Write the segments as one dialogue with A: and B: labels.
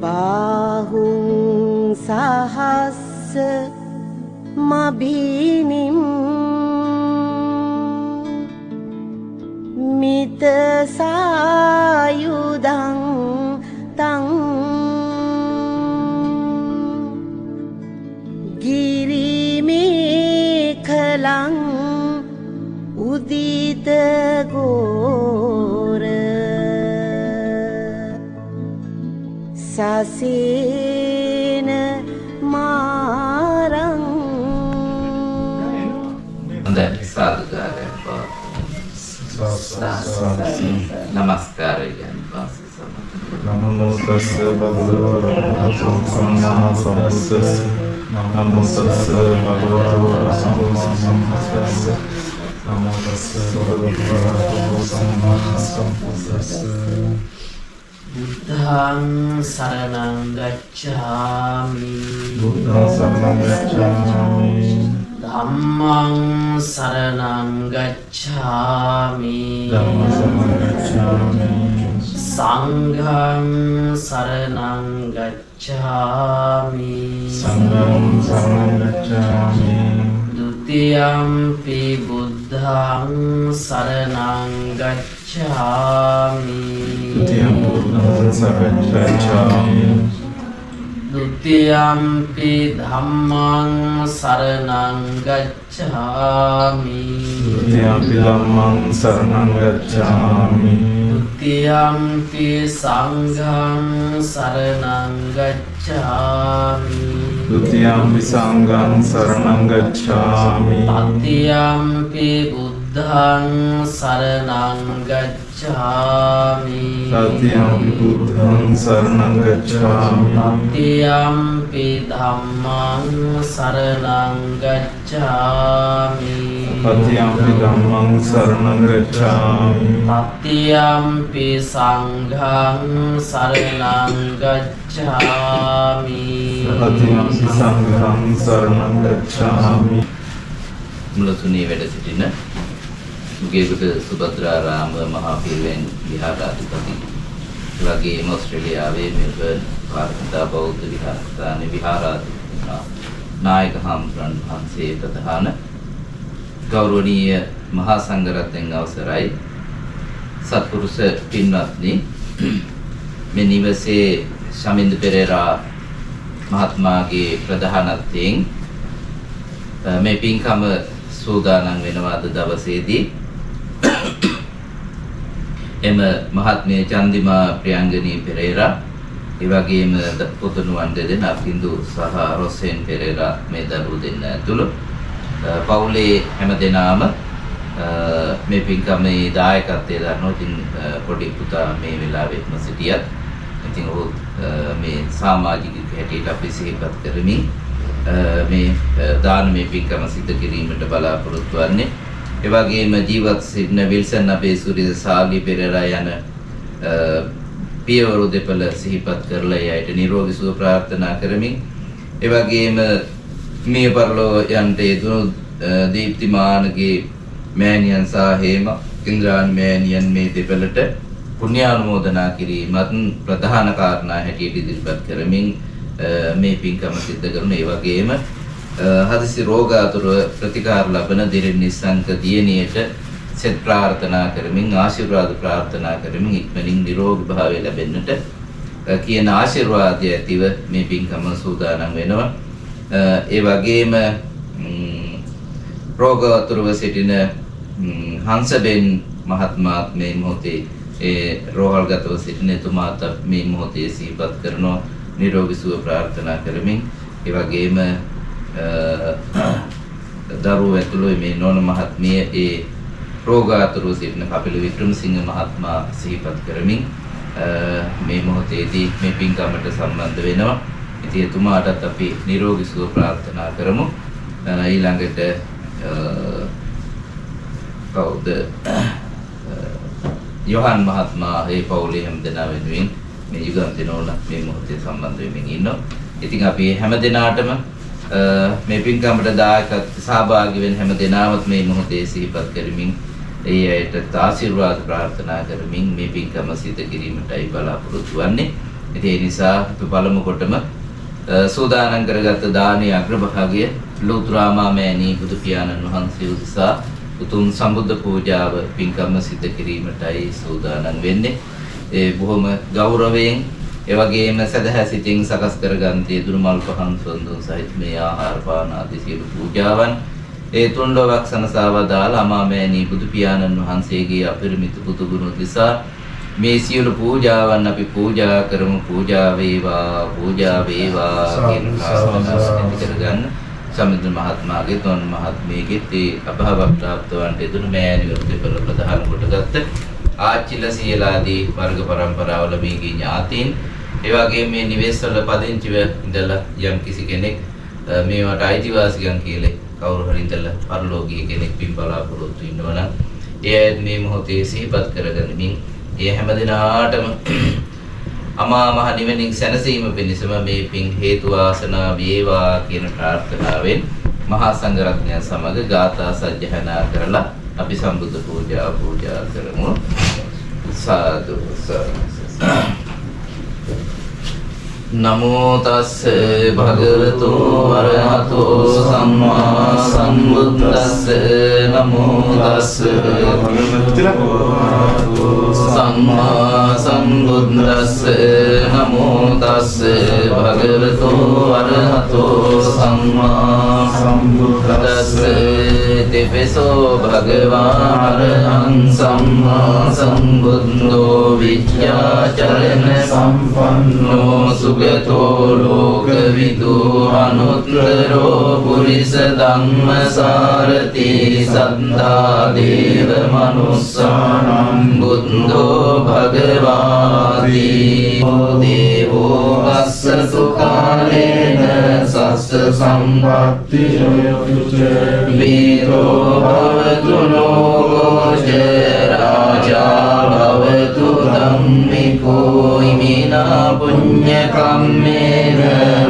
A: Bahung sahas mabinim mita sayudang tang girimi khalang udita gora sasena marang
B: Andai sadhgara namaskar again.
C: Namo tassa bhagavato arahato samma sambuddhassa. Namo tassa bhagavato arahato samma sambuddhassa. Namo tassa bhagavato arahato samma sambuddhassa.
D: Buddhaṃ saranam gacchāmi.
C: Buddhaṃ saranam gacchāmi.
D: Dhammam saranam gacchāmi.
C: Dhammam saranam gacchāmi.
D: Sangham saranam gacchāmi.
C: Sangham saranam gacchāmi.
D: Dutiyampi buddhaṃ saranam gacchāmi.
C: Dutiyam buddhaṃ saranam gacchāmi.
D: Dutiyampi dhammaṃ saranam gacchāmi.
C: Dutiyampi dhammam saranam gacchāmi.
D: Dutiyampi sangham saranam gacchāmi.
C: Dutiyampi sangham saranam gacchāmi.
D: Tatiyampi buddhaṃ saranam gacchāmi.
C: Tatiyampi buddhaṃ saranam gacchāmi.
D: Tatiyampi dhammaṃ saranam gacchāmi.
C: Tatiyampi dhammam saranam gacchāmi.
D: Tatiyampi sangham saranam gacchāmi.
C: Tatiyampi sangham saranam gacchāmi.
B: මුලතුනේ වැඩ සිටින සුගේගොඩ සුභද්‍රාරාම මහා පිරිවෙන් විහාරාධිපති වගේම ඕස්ට්‍රේලියාවේ Melbourne පාර්ථිතා බෞද්ධ විහාරස්ථානයේ විහාරාධිපති නායක හම්බුරන් වහන්සේ ප්‍රධාන ගෞරවනීය මහා සංඝරත්නයන් අවසරයි සත්පුරුෂ පින්වත්නි මේ නිවසේ ශමින්ද පෙරේරා මහත්මයාගේ ප්‍රධානත්වයෙන් මේ පින්කම සූදානම් වෙනවා අද දවසේදී එම මහත්මිය චන්දිමා ප්‍රියංගනී පෙරේරා ඒ වගේම පුතුණුවන් දෙදෙනා අපින්දු සහ රොසෙන් පෙරේරා මේ දරුවෝ දෙන්න ඇතුළු පවුලේ හැමදෙනාම මේ පින්කමේ දායකත්වයේ දරනවා. ඉතින් පොඩි පුතා මේ වෙලාවෙත්ම සිටියත් ඉතින් ඔහු මේ සමාජික හැටියට අපි සිහිපත් කරමින් මේ දානමය පින්කම සිදු කිරීමට බලාපොරොත්තු වෙන්නේ. ඒ වගේම ජීවත් සිටින විල්සන් අබේසූරිය සාලි පෙරේරා යන පියවරු දෙපළ සිහිපත් කරලා එයට නිරෝගී සුව ප්‍රාර්ථනා කරමින් ඒ වගේම මිය පරලෝ යන්ට යෙදුණු දීප්තිමානගේ මෑණියන් සහ හේම ඉන්ද්‍රාන් මෑණියන් මේ දෙපළට පුණ්‍යානුමෝදනා කිරීමත් ප්‍රධාන කාරණා හැටියට ඉදිරිපත් කරමින් මේ පින්කම සිද්ධ කරන ඒ වගේම හදිසි රෝගාතුර ප්‍රතිකාර ලබන දිරින් නිසංක දියණියට සෙත් ප්‍රාර්ථනා කරමින් ආශිර්වාද ප්‍රාර්ථනා කරමින් ඉක්මනින් නිරෝගී භාවය ලැබෙන්නට කියන ආශිර්වාදය ඇතිව මේ පින්කම සූදානම් වෙනවා. ඒ වගේම රෝගාතුරව සිටින හංසබෙන් මහත්මයාත් මේ මොහොතේ ඒ රෝහල්ගතව සිටින එතුමාත් මේ මොහොතේ සිහිපත් කරනවා නිරෝගී සුව ප්‍රාර්ථනා කරමින් ඒ වගේම දරුවෝ ඇතුළු මේ නෝන මහත්මිය ඒ රෝගාතුරව සිටින කපිල වික්‍රමසිංහ මහත්මයා සිහිපත් කරමින් මේ මොහොතේදී මේ පින්කමට සම්බන්ධ වෙනවා. ඉතින් එතුමාටත් අපි නිරෝගී සුව ප්‍රාර්ථනා කරමු. ඊළඟට කවුද යොහන් මහත්මයා ඒ පවුලේ හැමදෙනා වෙනුවෙන් මේ යුගන්ති නෝන මේ මොහොතේ සම්බන්ධ වෙමින් ඉන්නවා. ඉතින් අපි හැමදෙනාටම මේ පින්කමට දායකත්ව සහභාගී වෙන හැමදෙනාවත් මේ මොහොතේ සිහිපත් කරමින් ඒ අයට ආශිර්වාද ප්‍රාර්ථනා කරමින් මේ පින්කම සිදු කිරීමටයි බලාපොරොත්තු වෙන්නේ. ඉතින් ඒ නිසා අපි පළමු කොටම සූදානම් කරගත් දානීය අග්‍රභාගය ලෝතුරාමාමෑණී බුදු පියාණන් වහන්සේ උදෙසා උතුම් සම්බුද්ධ පූජාව පින්කම්ම සිද්ධ කිරීමටයි සූදානම් වෙන්නේ. ඒ බොහොම ගෞරවයෙන් ඒ වගේම සදහැ සිතින් සකස් කරගන්න යෙදුණු මල් පහන් සොඳුන් සහිත මේ ආහාර පාන ආදී සියලු පූජාවන් ඒ තුන්ලොවක් සනසවදාල අමාමෑණී බුදු පියාණන් වහන්සේගේ අපරිමිත බුදු ගුණ උදෙසා මේ සියලු පූජාවන් අපි පූජා කරමු. පූජා වේවා කියන ප්‍රාර්ථනාව සිදු කරගන්න. සමිඳු මහත්මයාගේ තොන් මහත්මියගේ තේ අභාව ප්‍රාප්තවන්ට දුන මෑණිවරු දෙපළ ප්‍රධාන කොටගත්ත ආච්චිලා සියලාදී වර්ග પરම්පරාවල මේගේ ඥාතීන් ඒ වගේම මේ නිවෙස්වල පදිංචිව ඉඳලා යම් කිසි කෙනෙක් මේවට අයිතිවාසිකම් කියලා කවුරු හරි ඉඳලා පරලෝකීය කෙනෙක් පින් බලාපොරොත්තු වෙනවා නම් ඒ මේ මොහොතේ සිහිපත් කරගනිමින් ඒ හැම දිනාටම අමා මහ නිවනින් සැනසීම පිණිසම මේ පින් හේතු වාසනා වේවා කියන ප්‍රාර්ථනාවෙන් මහා සංඝරත්නය සමග ගාථා සජ්ජහනා කරලා අපි සම්බුද්ධ පූජා කරමු. සාදු නමෝ තස්ස භගවතු වරහතෝ සම්මා සම්බුද්දස්ස නමෝ තස්ස සම්මා සම්බුද්දස්ස නමෝ තස්ස භගවතු වරහතෝ සම්මා සම්බුද්දස්ස තෙපසෝ භගවාරහං සම්මා සම්බුද්ධෝ විද්‍යාචරණ සම්පන්නෝ සුගතෝ ලෝකවිදු අනුත්තරෝ පුරිස ධම්මසාරති සද්ධා දේව මනුස්සානම් බුද්ධෝ භගවාති දේවෝ අස්සසු කාලේන සස්ස සම්පත්ති වීරෝ භවතු ලෝකෝච රාජා භවතු ධම්මිකෝ ඉමිනා පුඤ්ඤ කම්මේන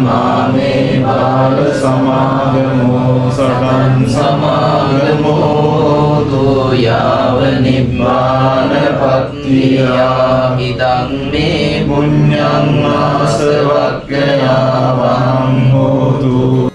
B: මාමේ බාල සමාගමෝ සතං සමාගමෝ තෝ යාව නිබ්බාන පත්තියා හිතං මේ පුඤ්ඤං ආසවක්ඛයාවං හෝතු.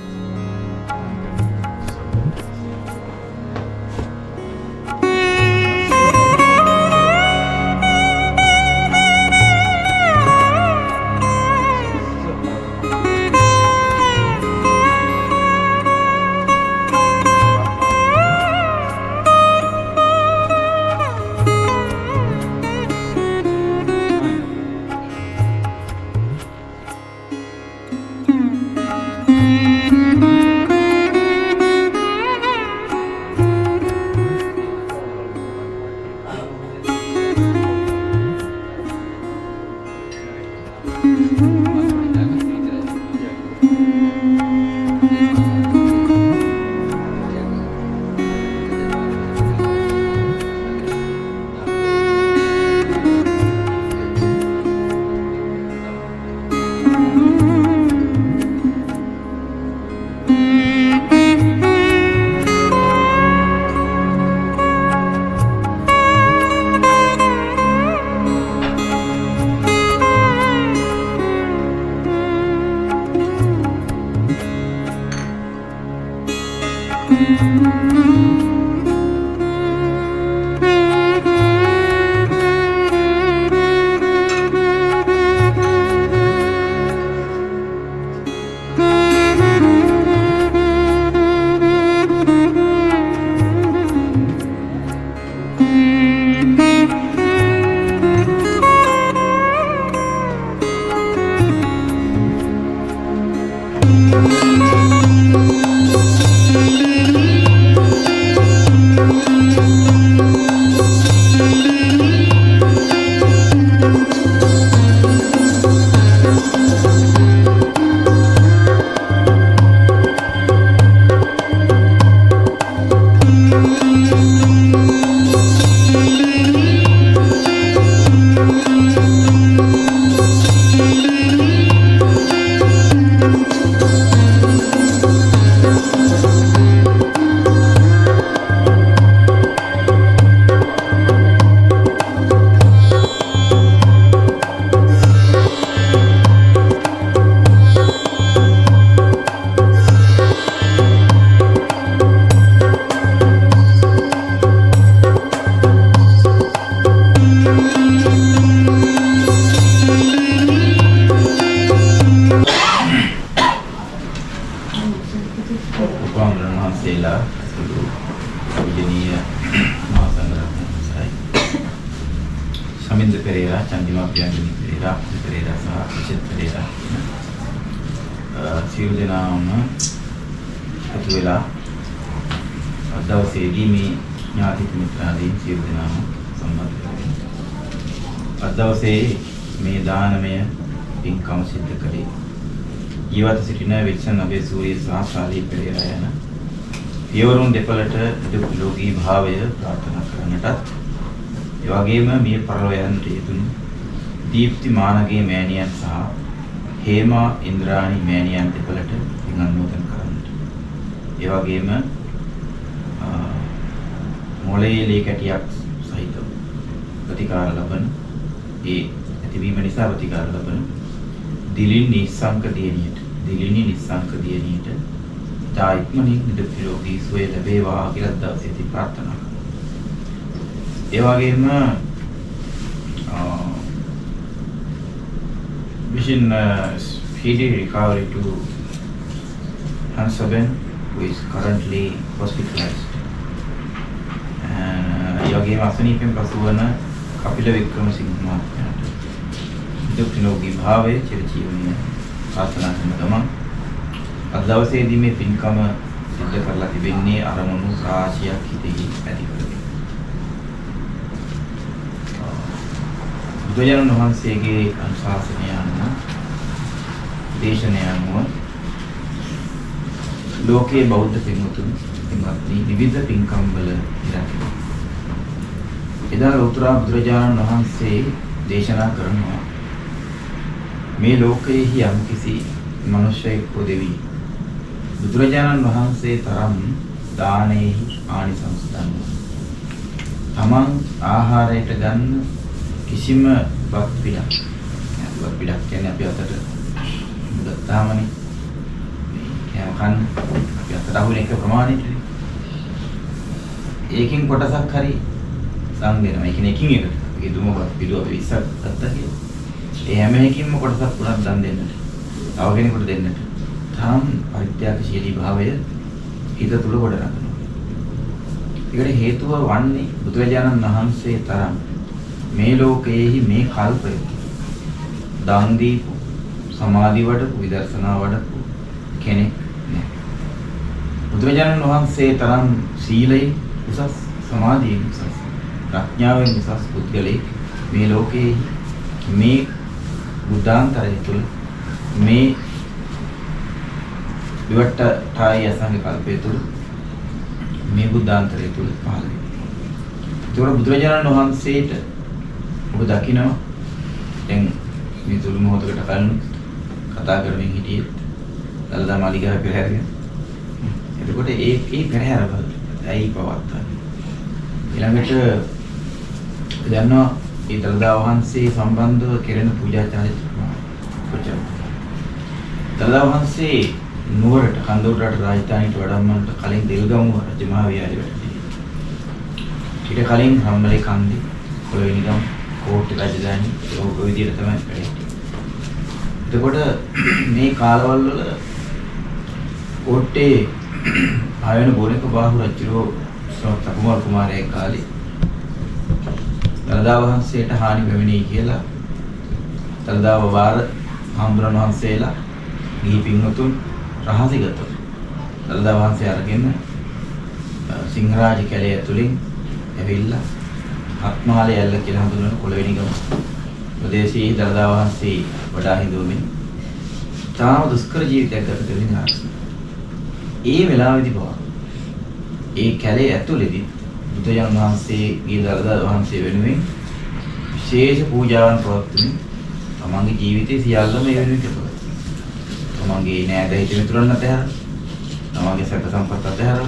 E: පෙරේරා, චන්දිමා ප්‍රියංගනී පෙරේරා, අපිට පෙරේරා සහ විචිත් පෙරේරා සියලු දෙනාම එකතු වෙලා අද දවසේදී මේ ඥාති මිත්‍රාදීන් සියලු දෙනාම සම්බන්ධ වෙනවා. අද දවසේ මේ දානමය පින්කම සිද්ධ කළේ ජීවත් සිටින වික්ෂණ අබේසූරිය සහ ශාලී පෙරේරා යන පියවරුන් දෙපළට නිරෝගී භාවය ප්‍රාර්ථනා කරන්නටත් ඒ වගේම මේ පරලෝකයන්ට යෙදුණු දීප්ති මානගේ මෑණියන් සහ හේමා ඉන්ද්‍රාණි මෑණියන් දෙපළට පින් අනුමෝදන් කරන්නට. ඒ වගේම මොළයේ කැටියක් සහිත ප්‍රතිකාර ලබන ඒ ඇතිවීම නිසා ප්‍රතිකාර ලබන දිලින් නිස්සංක දියණියට ඉක්මනින් නිරෝගී සුවය ලැබේවා කියලා දවසේදී ප්‍රාර්ථනා කරනවා. ඒ වගේම wishing speedy recovery to Hansaben, who is currently hospitalized. And ඒ වගේම අසනීපෙන් පසු වන කපිල වික්‍රමසිංහ මහත්මයාට නිරෝගී භාවය චිරජීවනීය ප්‍රාර්ථනා කරන ගමන් අද දවසේදී මේ පින්කම සිද්ධ කරලා තිබෙන්නේ අරමුණු රාශියක් හිතෙහි ඇති කරගෙන. බුදුරජාණන් වහන්සේගේ අනුශාසනය අනුව දේශනය අනුව ලෝකයේ බෞද්ධ පින්වත්නි විවිධ පින්කම් වල ඉරකිනවා. එදා ලෝතර බුදුරජාණන් වහන්සේ දේශනා කරනවා මේ ලෝකයේහි යම්කිසි මනුෂ්‍යයෙක් දෙවි බුදුරජාණන් වහන්සේ තරම් දානෙහි ආනිසංස දන්නවා. තමන් ආහාරයට ගන්න කිසිම වත් පිටක් කියන්නේ අපි අතට ගත්තාමනේ කෑම කන්න අපි අතට අහුවෙන එක ප්‍රමාණයට ඒකෙන් කොටසක් හරි සං වෙනවා. ඒ කියන්නේ එකින් එකට ඒ දුමවත් පිළුව අපි 20ක් ගත්තා කියලා ඒ හැම එකකින්ම කොටසක් පුරක් දන් දෙන්නට තව කෙනෙකුට දෙන්නට තරම් පරිත්‍යාගශීලී භාවය හිත තුල කොට රඳනවා. ඒකට හේතුව වන්නේ බුදුරජාණන් වහන්සේ තරම් මේ ලෝකයේහි මේ කල්පය දන් දීපු සමාධි වඩපු විදර්ශනා වඩපු කෙනෙක් නෑ. බුදුරජාණන් වහන්සේ තරම් සීලයෙන් උසස් සමාධියෙන් උසස් ප්‍රඥාවෙන් උසස් පුද්ගලෙක් මේ ලෝකයේ මේ බුද්ධාන්තරය තුළ මේ විවට්ටාය අසංග කල්පය තුළ මේ බුද්ධාන්තරය තුළ පහළ වෙනවා. ඒතකොට බුදුරජාණන් වහන්සේට ඔබ දකිනවා දැන් මේ තුළු මොහොතකට කලින් කතා කරමින් හිටියේ දලදා මාලිගාවේ පෙරහැරගෙන. එතකොට ඒ පෙරහැර වල ඇයි පවත්තන්නේ? ඊළඟට දන්නවා ඒ දලදා වහන්සේ සම්බන්ධව කෙරෙන පූජා චාරිත්‍ර කොච්චරද? දලදා වහන්සේ නුවරට කන්දෝරට රාජධානියට වඩම්මන්නට කලින් දෙල්ගමුව රජමහා විහාරය වැඩ ඊට කලින් රම්මලේ කන්දේ කොළවෙනිගම කෝට්ටේ රජධානි ඔය විදිහට තමයි වැඩ එතකොට මේ කාලවල වල කෝට්ටේ ආයන ගෝණික බාහු රජුරෝ සෝතකුමාර කුමාරයා කාලේ දලදා වහන්සේට හානි වෙමිනී කියලා දලදා වවාර හාමුදුරන් වහන්සේලා ගිහි පින්වතුන් රහසිගත දලදා වහන්සේ අරගෙන සිංහරාජ කැලේ ඇතුලින් ඇවිල්ලා ආත්මාලය ඇල්ල කියලා හඳුන්වන කොළවෙනිගම ප්‍රදේශයේ දලදා වහන්සේ වඩා හිඳුමින් තාම දුෂ්කර ජීවිතයක් ගත කරමින් ආවා. ඒ වෙලාවේදී බව ඒ කැලේ ඇතුලේදී බුදුන් වහන්සේගේ දලදා වහන්සේ වෙනුවෙන් විශේෂ පූජාවන් පවත්වමින් තමන්ගේ ජීවිතේ සියල්ලම ඒ වෙනුවෙන් කළා. තමන්ගේ නෑද හිත මිතුරන් අතහැර තමන්ගේ සැප සම්පත් අතහැර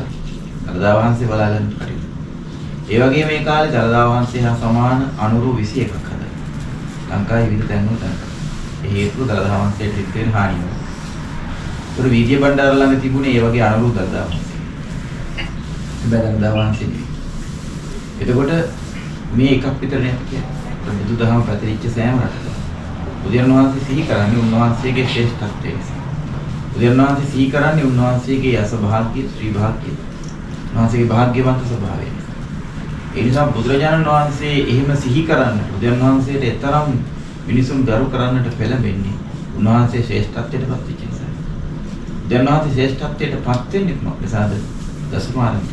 E: දලදා වහන්සේ බලා ගන්න කටයුතු. ඒ වගේ මේ කාලේ දලදා වහන්සේ හා සමාන අනුරු 21ක් හදලා ලංකාවේ විවිධ තැන්වල තනක. ඒ හේතුව දලදා වහන්සේට සිද්ධ හානිය. උර වීදිය බණ්ඩාර ළඟ තිබුණේ ඒ වගේ අනුරු දලදා වහන්සේ. දලදා වහන්සේ. එතකොට මේ එකක් විතර නෑ කියන්නේ. බුදුදහම පැතිරිච්ච සෑම රටක බුදුන් වහන්සේ සිහි කරන්නේ උන්වහන්සේගේ ශ්‍රේෂ්ඨත්වය නිසා. බුදුන් වහන්සේ සිහි කරන්නේ උන්වහන්සේගේ යස භාග්‍ය, ශ්‍රී භාග්‍ය, උන්වහන්සේගේ භාග්‍යවන්ත ස්වභාවය නිසා. ඒ නිසා බුදුරජාණන් වහන්සේ එහෙම සිහි කරන්න බුදුන් වහන්සේට එතරම් මිනිසුන් ගරු කරන්නට පෙළඹෙන්නේ උන්වහන්සේ ශ්‍රේෂ්ඨත්වයට පත් වෙච්ච නිසා. බුදුන් වහන්සේ ශ්‍රේෂ්ඨත්වයට පත් වෙන්නේ මොකද? දසකුමාරන්ට.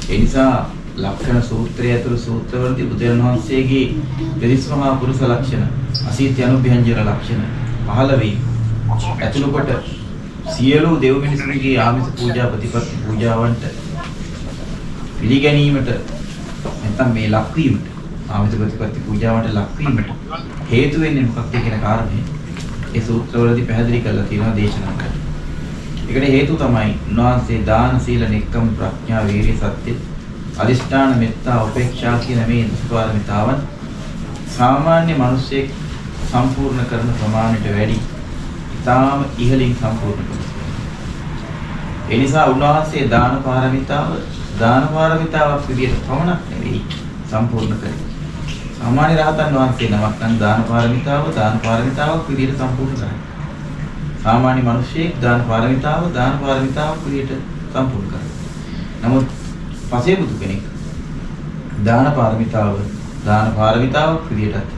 E: ඒ නිසා ලක්ෂණ සූත්‍රය ඇතුළු සූත්‍රවලදී බුදුන් වහන්සේගේ දෙවිස්මහා පුරුෂ ලක්ෂණ, අසීත්‍ය අනුභ්‍යංජන ලක්ෂණ 15 ඇතුළු කොට සියලු දෙව් මිනිසුන්ගේ ආමිස පූජා ප්‍රතිපත්ති පූජාවන්ට පිළිගැනීමට නැත්නම් මේ ලක්වීමට ආමිස ප්‍රතිපත්ති පූජාවන්ට ලක්වීමට හේතු වෙන්නේ මොකක්ද කියන කාරණේ ඒ සූත්‍රවලදී පැහැදිලි කරලා තියෙනවා දේශනා කරලා. ඒකට හේතු තමයි උන්වහන්සේ දාන සීල නෙක්ඛම් ප්‍රඥා වීරිය සත්‍ය අදිෂ්ඨාන මෙත්තා උපේක්ෂා කියන මේ ධර්මතාවන් සාමාන්‍ය මිනිසෙක් සම්පූර්ණ කරන ප්‍රමාණයට වැඩි ඉතාම ඉහළින් සම්පූර්ණ කරනවා. ඒ නිසා උන්වහන්සේ දාන පාරමිතාවක් විදිහට පමණක් නෙවෙයි සම්පූර්ණ කරේ. සාමාන්‍ය රහතන් වහන්සේ නමක් නම් දාන පාරමිතාවක් විදිහට සම්පූර්ණ කරන්නේ. සාමාන්‍ය මිනිසෙක් දාන පාරමිතාවක් විදිහට සම්පූර්ණ කරනවා. නමුත් පසේ බුදු කෙනෙක් දාන පාරමිතාවක් විදිහට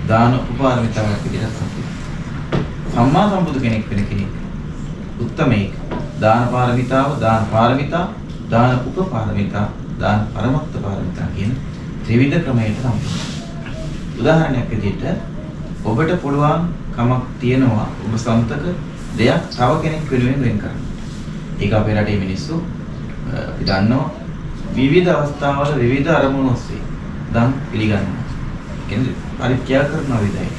E: දාන උපපාරමිතාවක් විදිහට සම්පූර්ණ. සම්මා සම්බුදු කෙනෙක් වෙන කෙනෙක් උත්තමයෙක් දාන පාරමිතා දාන උපපාරමිතා දාන පරමත්ත පාරමිතා කියන ත්‍රිවිධ ක්‍රමයට සම්පූර්ණ. උදාහරණයක් විදිහට ඔබට පුළුවන් කමක් තියෙනවා ඔබ සම්තක දෙයක් තව කෙනෙක් වෙනුවෙන් වෙන් කරන්න. ඒක අපේ රටේ මිනිස්සු අපි දන්නවා විවිධ අවස්ථාවල විවිධ අරමුණු ඔස්සේ දන් පිළිගන්නවා. කියන්නේ පරිත්‍යාග කරන විදිහයි.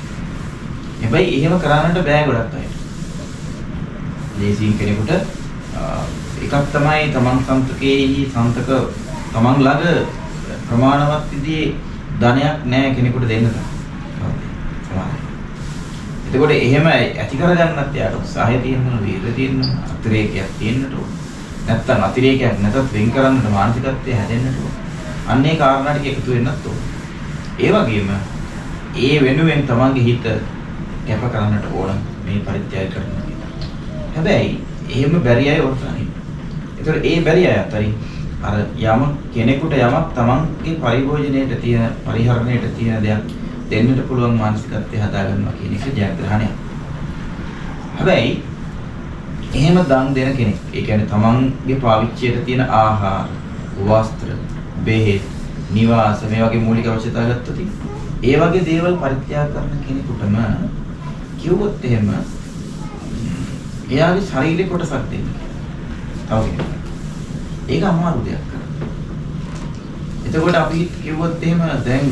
E: හැබැයි එහෙම කරන්නට බෑ ගොඩක් අය. දේශීය කෙනෙකුට එකක් තමයි තමන් සම්තක තමන් ළඟ ප්‍රමාණවත් විදිහේ ධනයක් නැහැ කෙනෙකුට දෙන්න තමයි. එතකොට එහෙම ඇති කරගන්නත් යාට උත්සාහය තියෙනවා, වීර්යය තියෙනවා, අතිරේකයක් තියෙන්නට ඕන. නැත්තම් අතිරේකයක් නැතත් වෙන් කරන්නට මානසිකත්වය හැදෙන්නට ඕන. අන්නේ කාරණා ටික එකතු වෙන්නත් ඕන. ඒ වගේම ඒ වෙනුවෙන් තමන්ගේ හිත කැප කරන්නට ඕන මේ පරිත්‍යාග කරනවා. හැබැයි එහෙම බැරි අය වර්තනින්. ඒතර ඒ බැරි අය අතරින් අර යම කෙනෙකුට යමක් තමන්ගේ පරිභෝජනයේට තියෙන පරිහරණයට තියෙන දෙයක් දෙන්නට පුළුවන් මානසිකත්වය හදා ගන්නවා කියන එක ජයග්‍රහණයක්. හැබැයි එහෙම දන් දෙන කෙනෙක්, ඒ කියන්නේ තමන්ගේ පාවිච්චියට තියෙන ආහාර, වස්ත්‍ර, බෙහෙත්, නිවාස මේ වගේ මූලික අවශ්‍යතා ගත්තොත් ඒ වගේ දේවල් පරිත්‍යාග කරන කෙනෙකුටම කිව්වොත් එහෙම එයාගේ ශරීරේ කොටසක් දෙන්න. තව කෙනෙක්. ඒක අමාරු දෙයක් කරන්න. එතකොට අපි කිව්වොත් එහෙම දැන්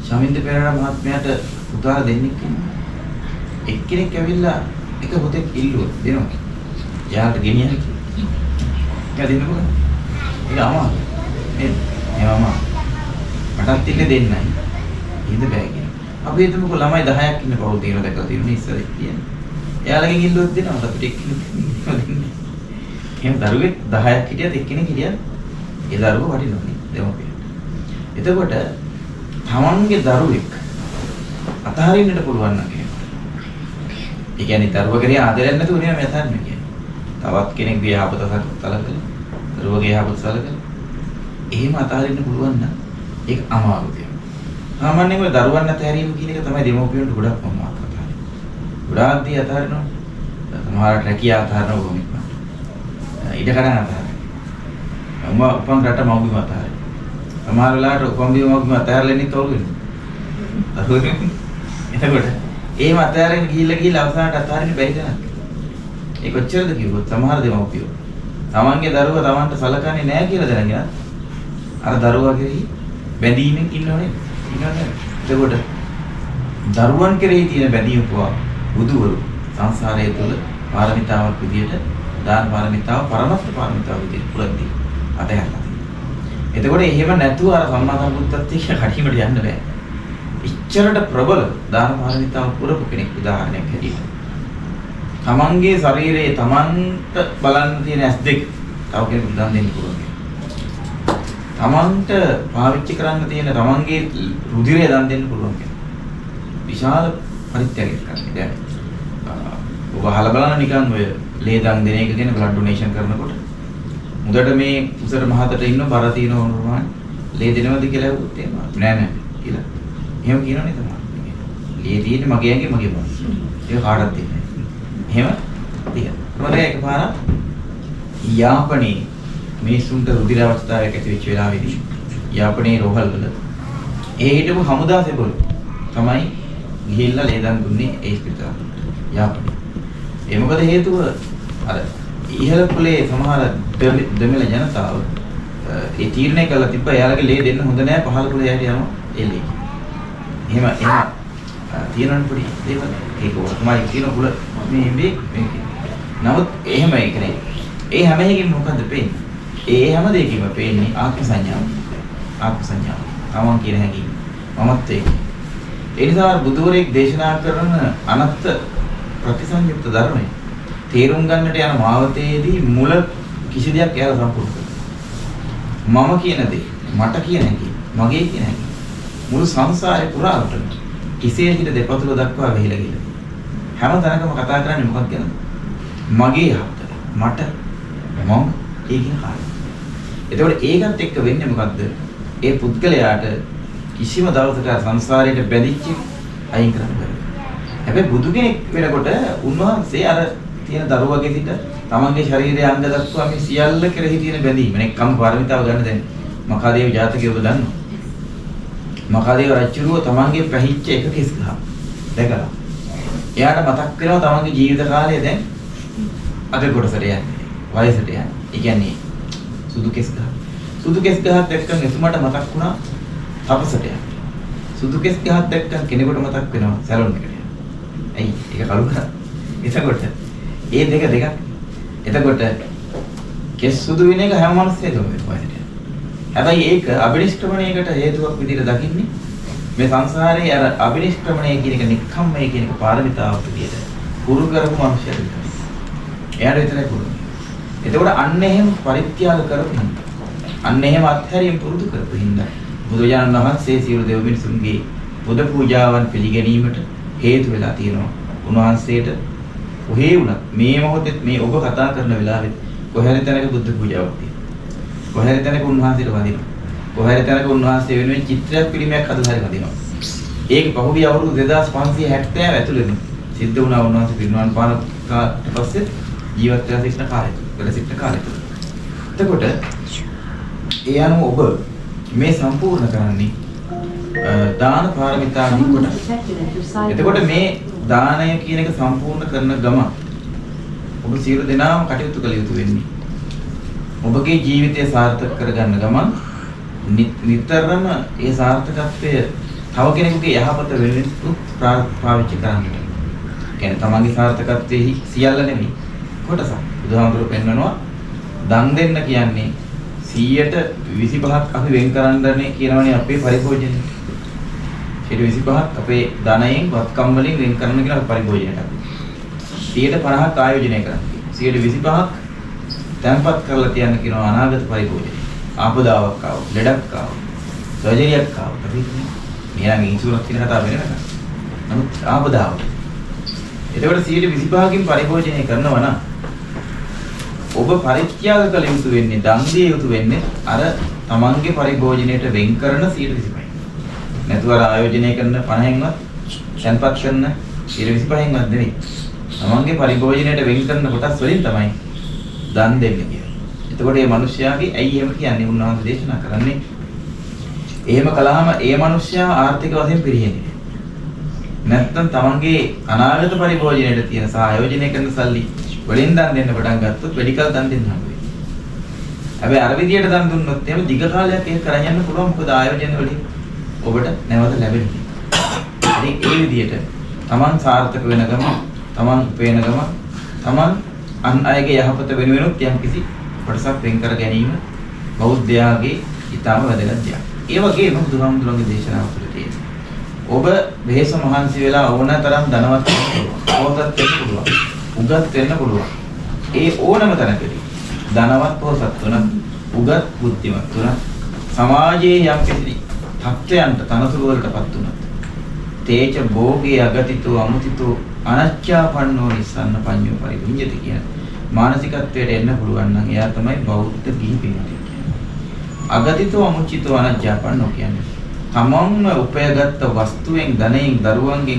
E: ශමින්ද පෙරේරා මහත්මයාට උදාර දෙන්නෙක් ඉන්නවා. එක්කෙනෙක් ඇවිල්ලා එක හොතෙක් ඉල්ලුවොත් දෙනවා. එයාට ගෙනියන්න කියලා. ඒක දෙන්න පුළුවන්. ඒක අමාරු. නේද? එහෙමම මටත් ඉන්න දෙන්නයි. ඉන්න බෑ කියන. අපි හිතමුකෝ ළමයි 10ක් ඉන්න පවුල් තියෙනවා දැකලා තියෙනවා ඉස්සරහ කියන්නේ. එයාලගෙන් ඉල්ලුවොත් දෙනවා අපිට එක්කෙනෙක් දෙන්නේ. එහෙනම් දරුවෙක් 10ක් හිටියත් එක්කෙනෙක් හිටියත් ඒ දරුවෝ වටිනවනේ දෙමෝපියන්ට. එතකොට තමන්ගේ දරුවෙක් අතහරින්නට පුළුවන් නම් ඒ කියන්නේ දරුවා කෙරේ ආදරයක් නැතුව නෙමෙයි මේ අතහරින්න කියන්නේ. තවත් කෙනෙක්ගේ යහපත සලකලා දරුවගේ යහපත සලකලා එහෙම අතහරින්න පුළුවන් නම් ඒක අමාරු දෙයක්. සාමාන්‍යයෙන් ඔය දරුවන් අතහැරීම කියන එක තමයි දෙමෝපියන්ට ගොඩක් අමාරු කතාව. ගොඩාක් දී අතහරිනවා. සමහරට රැකියාව අතහරිනවා කොහොමද? ඉඩකඩම් අතහරිනවා. උපන් රට මව්බිම අතහරිනවා. සමහර වෙලාවට උපන් බිම මව්බිම අතහැරලා ඉන්නේ කවුරුද? දරුවෙක්. එතකොට එහෙම අතහැරගෙන ගිහිල්ලා අවසානට අතහරින්න බැරි දැනක්. ඒ කොච්චරද කිව්වොත් සමහර දෙමව්පියෝ තමන්ගේ දරුවා තමන්ට සලකන්නේ නැහැ කියලා දැනගෙන අර දරුවා කෙරෙහි බැඳීමෙන් ඉන්නවනේ. එතකොට දරුවන් කෙරෙහි තියෙන බැඳීම පුවා බුදුවරු සංසාරයේ තුල පාරමිතාවක් විදියට දාන පාරමිතාව පරමත්ත පාරමිතාව විදියට පුරද්දී අතහැරලා තියෙනවා. එතකොට එහෙම නැතුව අර සම්මා සම්බුද්ධත්වයට කඩීමට යන්න බෑ. ඉච්ඡරට ප්‍රබල දාන පාරමිතාව පුරපු කෙනෙක් උදාහරණයක් හැටියට. තමන්ගේ ශරීරයේ තමන්ට බලන්න තියෙන ඇස් දෙක තව කෙනෙකුට දන් දෙන්න පුළුවන්. තමන්ට පාවිච්චි කරන්න තියෙන තමන්ගේ රුධිරය දන් දෙන්න පුළුවන් කෙනෙක්. විශාල පරිත්‍යාගයක් කරන්නේ දැන්. ඔබ අහලා බලන්න නිකන් ඔය ලේ දන් දෙන එක ගැන බ්ලඩ් ඩොනේෂන් කරනකොට මුදට මේ උසට මහතට ඉන්න බර තියෙන ප්‍රමාණය ලේ දෙනවද කියලා ඇහුවොත් එහෙම නෑ නෑ කියලා. එහෙම කියනවනේ තමයි. ලේ තියෙන්නේ මගේ ඇඟේ මගේ මොන. ඒක කාටවත් දෙන්නේ නෑ. එහෙම තියෙනවා. මොකද එකපාරක් යාපනයේ මිනිසුන්ට රුධිර අවස්ථාවක් ඇති වෙච්ච වෙලාවේදී යාපනයේ රෝහල් වල ඒ හිටපු හමුදා සෙබළු තමයි ගිහිල්ලා ලේදන් දුන්නේ ඒ ස්පිතාලෙට යාපනයේ. ඒ මොකද හේතුව අර ඉහළ කුලේ සමහර දෙමළ ජනතාව ඒ තීරණය කළා තිබ්බ එයාලගේ ලේ දෙන්න හොඳ නෑ පහළ කුලේ යට යනවා ඒ ලේ. එහෙම තියෙනවනේ පොඩි දේවල් ඒක තමයි කියන කුල මේ නමුත් එහෙම ඒක නේ. ඒ හැම එකකින්ම මොකද්ද පේන්නේ? ඒ හැම දෙයකින්ම පේන්නේ ආත්ම සංඥාව. ආත්ම සංඥාව. තමන් කියන හැඟීම. මමත් ඒක. ඒ නිසා බුදුරෙක් දේශනා කරන අනත්ත් ප්‍රතිසංයුක්ත ධර්මය තේරුම් ගන්නට යන මාවතේදී මුල කිසි දෙයක් එයාලා සම්පූර්ණ කරනවා. මම කියන දේ, මට කියන හැඟීම, මගේ කියන හැඟීම මුළු සංසාරේ පුරාවටම කිසිය හිට දෙපතුල දක්වා වෙහිලා ගිහලා. හැම තැනකම කතා කරන්නේ මොකක්ද ගැනද? මගේ යහපත. මට මම ඒකින කාර්යය. එතකොට ඒකත් එක්ක වෙන්නේ මොකද්ද? ඒ පුද්ගලයාට කිසිම දවසක සංසාරයට බැඳිච්ච අයින් කරන්න බැහැ. හැබැයි බුදු කෙනෙක් වෙනකොට උන්වහන්සේ අර තියෙන දරුවගේ සිට තමන්ගේ ශරීරයේ අංග දක්වා මේ සියල්ල කෙරෙහි තියෙන බැඳීම නෙක්කම් පාරමිතාව ගන්න දැන් මකාදේව ජාතකය ඔබ දන්නවා. මකාදේව රජුරුව තමන්ගේ පැහිච්ච එක කිස් ගහ දැකලා. එයාට මතක් වෙනවා තමන්ගේ ජීවිත කාලය දැන් අද කොටසට යන්නේ. වයසට යන්නේ. ඒ කියන්නේ සුදු කෙස් ගහ. සුදු කෙස් ගහක් දැක්කම එතුමාට මතක් වුණා තපසට යන්න. සුදු කෙස් ගහක් දැක්කම කෙනෙකුට මතක් වෙනවා සැලොන් එකට යන්න. ඇයි? ඒක කළු ගහ. එතකොට ඒ දෙක. එතකොට කෙස් සුදු වෙන එක හැම මිනිස්සෙකම වෙනවා. හැබැයි ඒක අබිනිෂ්ක්‍රමණයකට හේතුවක් විදිහට දකින්නේ මේ සංසාරේ අර අබිනිෂ්ක්‍රමණය කියන එක නික්කම්මයි කියන එක පාරමිතාවක් විදිහට පුරු කරපු මිනිස්සුන්ට. එයාට විතරයි පුරු. එතකොට අන්න එහෙම පරිත්‍යාග කරපු හින්දා අන්න එහෙම අත්හැරීම පුරුදු කරපු හින්දා බුදුරජාණන් වහන්සේ සියලු දෙව් මිනිසුන්ගේ බුද පූජාවන් පිළිගැනීමට හේතු වෙලා තියෙනවා. උන්වහන්සේට කොහේ වුණත් මේ මොහොතේ මේ ඔබ කතා කරන වෙලාවෙත් කොහේ තැනක බුද්ධ පූජාවක් තියෙනවා. කොහේ තැනක උන්වහන්සේට වදිනවා. කොහේ තැනක උන්වහන්සේ වෙනුවෙන් චිත්‍රයක් පිළිමයක් හදලා හරි වදිනවා. ඒක පහුගිය අවුරුදු 2570 ඇතුළතදී සිද්ධ වුණා. උන්වහන්සේ පිරිනිවන් පාන පස්සේ ජීවත් වෙලා සිටින කාලෙක. වැඩ සිටින කාලෙක. එතකොට ඒ අනුව ඔබ මේ සම්පූර්ණ කරන්නේ දාන පාරමිතාවෙන් කොට. එතකොට මේ දානය කියන එක සම්පූර්ණ කරන ගම ඔබ සියලු දෙනාම කටයුතු කළ යුතු වෙන්නේ. ඔබගේ ජීවිතය සාර්ථක කරගන්න ගමන් නිතරම ඒ සාර්ථකත්වය තව කෙනෙකුගේ යහපත වෙනුවෙන් පාවිච්චි කරන්න. කියන්නේ තමන්ගේ සාර්ථකත්වයේ සියල්ල නෙමෙයි කොටසක්. බුදුහාමුදුරුවෝ පෙන්වනවා දන් දෙන්න කියන්නේ 125ක් අපි වෙන් කරන්නනේ කියනවනේ අපේ පරිභෝජනය. 125ක් අපේ ධනයෙන් වත්කම් වලින් වෙන් කරන්න කියලා පරිභෝජනයට අපි. 150ක් ආයෝජනය කරන්න. 125ක් තැන්පත් කරලා තියන්න කියනවා අනාගත පරිභෝජනය. ආපදාවක් ආව, ලෙඩක් ආව, සර්ජරියක් ආව. අපි මෙයාගේ ඉන්ෂුරන්ස් කියන කතාව වෙන එකක්. නමුත් ආපදාව. එතකොට 125කින් පරිභෝජනය කරනවා නම් ඔබ පරිත්‍යාග කළ යුතු වෙන්නේ, දන් දිය යුතු වෙන්නේ අර තමන්ගේ පරිභෝජනයට වෙන් කරන 125යි. නැතුව අර ආයෝජනය කරන 50න්වත් තැන්පත් කරන 125න්වත් නෙවෙයි. තමන්ගේ පරිභෝජනයට වෙන් කරන කොටස් වලින් තමයි දන් දෙන්නේ කියන්නේ. එතකොට මේ මිනිස්යාගේ ඇයි එහෙම කියන්නේ උන්වහන්සේ දේශනා කරන්නේ? එහෙම කළාම ඒ මිනිස්යා ආර්ථික වශයෙන් පිරිහෙන්නේ. නැත්නම් තමන්ගේ අනාගත පරිභෝජනයට තියෙන සහ ආයෝජනය කරන සල්ලි වලින් දන් දෙන්න පටන් ගත්තොත් වැඩි කල දන් දෙන්න හම්බ වෙයි. හැබැයි අර විදියට දන් දුන්නොත් එහෙම දිග කාලයක් ඒක කරන් යන්න පුළුවන්. මොකද ආයෝජන වලින් ඔබට නැවත ලැබෙන්නේ. ඉතින් ඒ විදියට තමන් සාර්ථක වෙන ගම, තමන් පේන ගම, තමන් අන් අයගේ යහපත වෙනුවෙනුත් යම්කිසි කොටසක් වෙන් කර ගැනීම බෞද්ධයාගේ ඊටම වැදගත් දෙයක්. ඒ වගේම බුදුහාමුදුරන්ගේ දේශනාව තුළ තියෙනවා. ඔබ වෙහෙස මහන්සි වෙලා ඕනතරම් ධනවත් වෙන්න පුළුවන්. පොහොසත් වෙන්න පුළුවන්. උගත් වෙන්න පුළුවන්. ඒ ඕනම තැනකදී ධනවත් පොහොසත් වුණත්, උගත් බුද්ධිමත් වුණත්, සමාජයේ යම්කිසි තත්ත්වයන්ට තනතුරු වලටපත් වුණත්, තේච භෝගේ අගතිතෝ අමුතිතෝ අනච්ඡාපන්නෝ නිස්සන්න පඤ්ඤෝ පරිවිඤ්ඤති කියන මානසිකත්වයට එන්න පුළුවන් නම් එයා තමයි බෞද්ධ ගිහි පින්වතුන් කියන්නේ. අගතිතෝ අමුචිතෝ අනජ්ජාපන්නෝ කියන්නේ. තමන්ම උපයගත් වස්තුවෙන් ධනයෙන්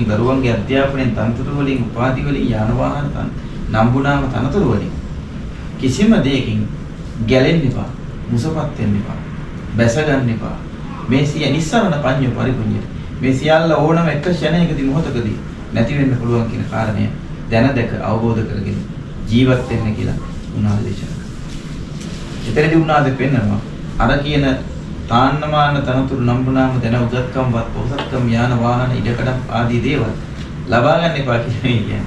E: දරුවන්ගේ අධ්‍යාපනයෙන් තනතුරු වලින් උපාධි වලින් යාන වාහන නම්බුනාම තනතුරු වලින් කිසිම දෙයකින් ගැලෙන්න එපා, මුසපත් වෙන්න එපා, බැස ගන්න එපා. මේ සිය නිස්සරණ පඤ්ඤ පරිපුඤ්ඤ. මේ සියල්ල ඕනම එක ක්ෂණයකදී මොහොතකදී නැති වෙන්න පුළුවන් කියන කාරණය දැන දැක අවබෝධ කරගෙන ජීවත් වෙන්න කියලා උන්වහන්සේ දේශනා කළා. එතනදී උන්වහන්සේ පෙන්නනවා අර කියන තාන්නමාන තනතුරු නම්බුනාම දැන උගත්කම්වත් පොහසත්කම් යාන වාහන ඉඩකඩම් ආදී දේවල් ලබා ගන්න එපා කියන්නේ.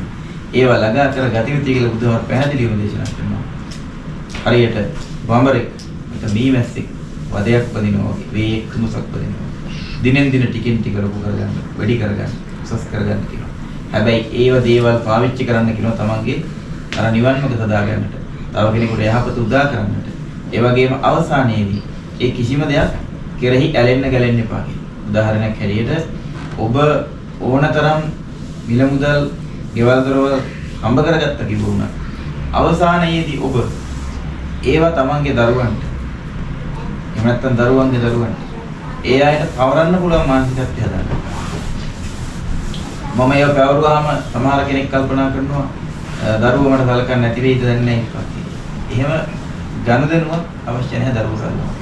E: ඒවා ළඟා කර ගත යුතුයි කියලා බුදුහාම පැහැදිලිවම දේශනා කරනවා. හරියට වඹරෙක් මීමැස්සෙක් වදයක් පදිනවා වගේ වේක් මුසක් පදිනවා. දිනෙන් දින ටිකෙන් ටික ලොකු කරගන්න, වැඩි කරගන්න, උසස් කරගන්න කියනවා. හැබැයි ඒව දේවල් පාවිච්චි කරන්න කියනවා තමන්ගේ අර නිවන් මාර්ග සදා ගන්නට. තව කෙනෙකුට යහපත උදා කරන්නට. ඒ වගේම අවසානයේදී ඒ කිසිම දෙයක් කෙරෙහි ඇලෙන්න ගැලෙන්න එපා කියලා. උදාහරණයක් හැටියට ඔබ ඕනතරම් මිල මුදල් ගෙවල් දරවල් හම්බ කරගත්ත කිව්වොත් අවසානයේදී ඔබ ඒවා තමන්ගේ දරුවන්ට එහෙම නැත්නම් දරුවන්ගේ දරුවන්ට ඒ අයට පවරන්න පුළුවන් මානසිකත්වය හදන්න. මම ඒක පැවරුවාම සමහර කෙනෙක් කල්පනා කරනවා දරුවෝ මට සලකන්නේ නැති වෙයිද දන්නේ නැහැ කියලා. එහෙම ගනුදෙනුවක් අවශ්‍ය නැහැ දරුවෝ සලකනවා.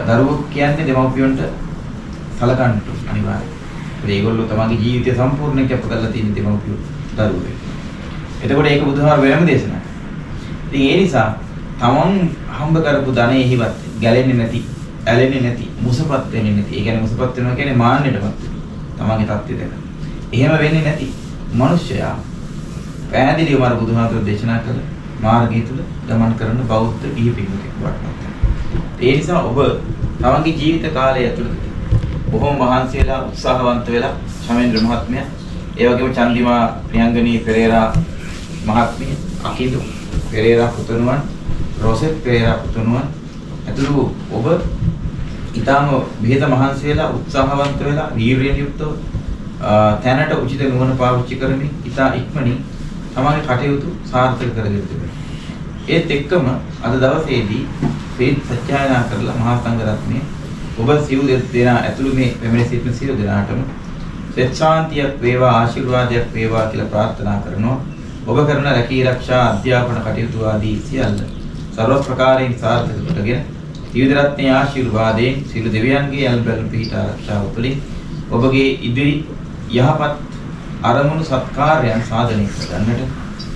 E: දරුවෝ කියන්නේ දෙමව්පියන්ට සලකන්න අනිවාර්යයි. ඒගොල්ලෝ තමන්ගේ ජීවිතය සම්පූර්ණයෙන් කැප කරලා තියෙන දෙමව්පියෝ දරුවෝ. එතකොට ඒක බුදුහාර වෙනම දේශනා. ඉතින් ඒ නිසා තමන් හම්බ කරපු ධනෙහිවත් ගැලෙන්නේ නැති, ඇලෙන්නේ නැති, මුසපත් වෙන්නේ නැති. ඒ කියන්නේ මුසපත් වෙනවා කියන්නේ මාන්නයටපත්. තමන්ගේ தත්ත්වය දැක. එහෙම වෙන්නේ නැති මිනිසයා පැහැදිලිවම අර බුදුහාමුදුරුවෝ දේශනා කළ මාර්ගය තුල ගමන් කරන බෞද්ධ ගිහි පිරිසක් වටනවා. ඒ නිසා ඔබ තමන්ගේ ජීවිත කාලය ඇතුළත බොහොම මහන්සි වෙලා උත්සාහවන්ත වෙලා ශමේන්ද්‍ර මහත්මයා, ඒ වගේම චන්දිමා ප්‍රියංගනී පෙරේරා මහත්මිය, අකිදු පෙරේරා පුතුණුවන්, රොසෙට් පෙරේරා පුතුණුවන් ඇතුළු ඔබ ඊටම බෙහෙත මහන්සි වෙලා උත්සාහවන්ත වෙලා වීරියෙන් යුක්තව තැනට උචිත නුවණ පාවිච්චි කරමින් ඉතා ඉක්මනින් තමන්ගේ කටයුතු සාර්ථක කරගෙන තිබෙනවා. ඒත් එක්කම අද දවසේදී මේ සත්‍යයනා කරලා මහා සංඝ රත්නයේ ඔබ සිව් දෙනා ඇතුළු මේ පැමිණ සිටින සියලු දෙනාටම සෙත් ශාන්තියක් වේවා, ආශිර්වාදයක් වේවා කියලා ප්‍රාර්ථනා කරනවා. ඔබ කරන රැකී ආරක්ෂා අධ්‍යාපන කටයුතු ආදී සියල්ල සර්ව ප්‍රකාරයෙන් සාර්ථක කරගෙන ත්‍රිවිධ රත්නයේ ආශිර්වාදයෙන් සියලු දෙවියන්ගේ අල්බල් පිහිට ආරක්ෂාව තුළින් ඔබගේ ඉදිරි යහපත් අරමුණු සත්කාරයන් සාධනය කරගන්නට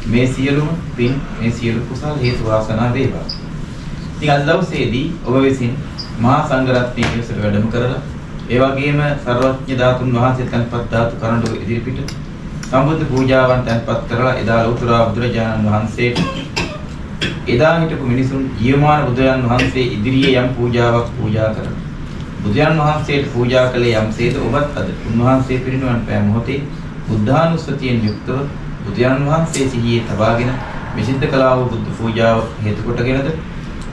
E: මේ සියලුම පින්, මේ සියලු කුසල හේතු වාසනා වේවා. ඉතින් අද දවසේදී ඔබ විසින් මහා සංඝ රත්නයේ ඉවසට වැඩම කරලා ඒ වගේම සර්වඥ ධාතුන් වහන්සේ තන්පත් ධාතු කරඬු ඉදිරිපිට සම්බුද්ධ පූජාවන් තන්පත් කරලා එදා ලෞතර බුදුරජාණන් වහන්සේට එදා හිටපු මිනිසුන් ජීවමාන බුදුන් වහන්සේ ඉදිරියේ යම් පූජාවක් පූජා කරනවා. බුදුන් වහන්සේට පූජා කළේ යම්සේද ඔබත් අද උන්වහන්සේ පිරිනිවන් පෑ මොහොතේ බුද්ධානුස්සතියෙන් යුක්තව බුදුන් වහන්සේ සිහියේ තබාගෙන විසිද්ධ කළා වූ බුද්ධ පූජාව හේතු කොටගෙනද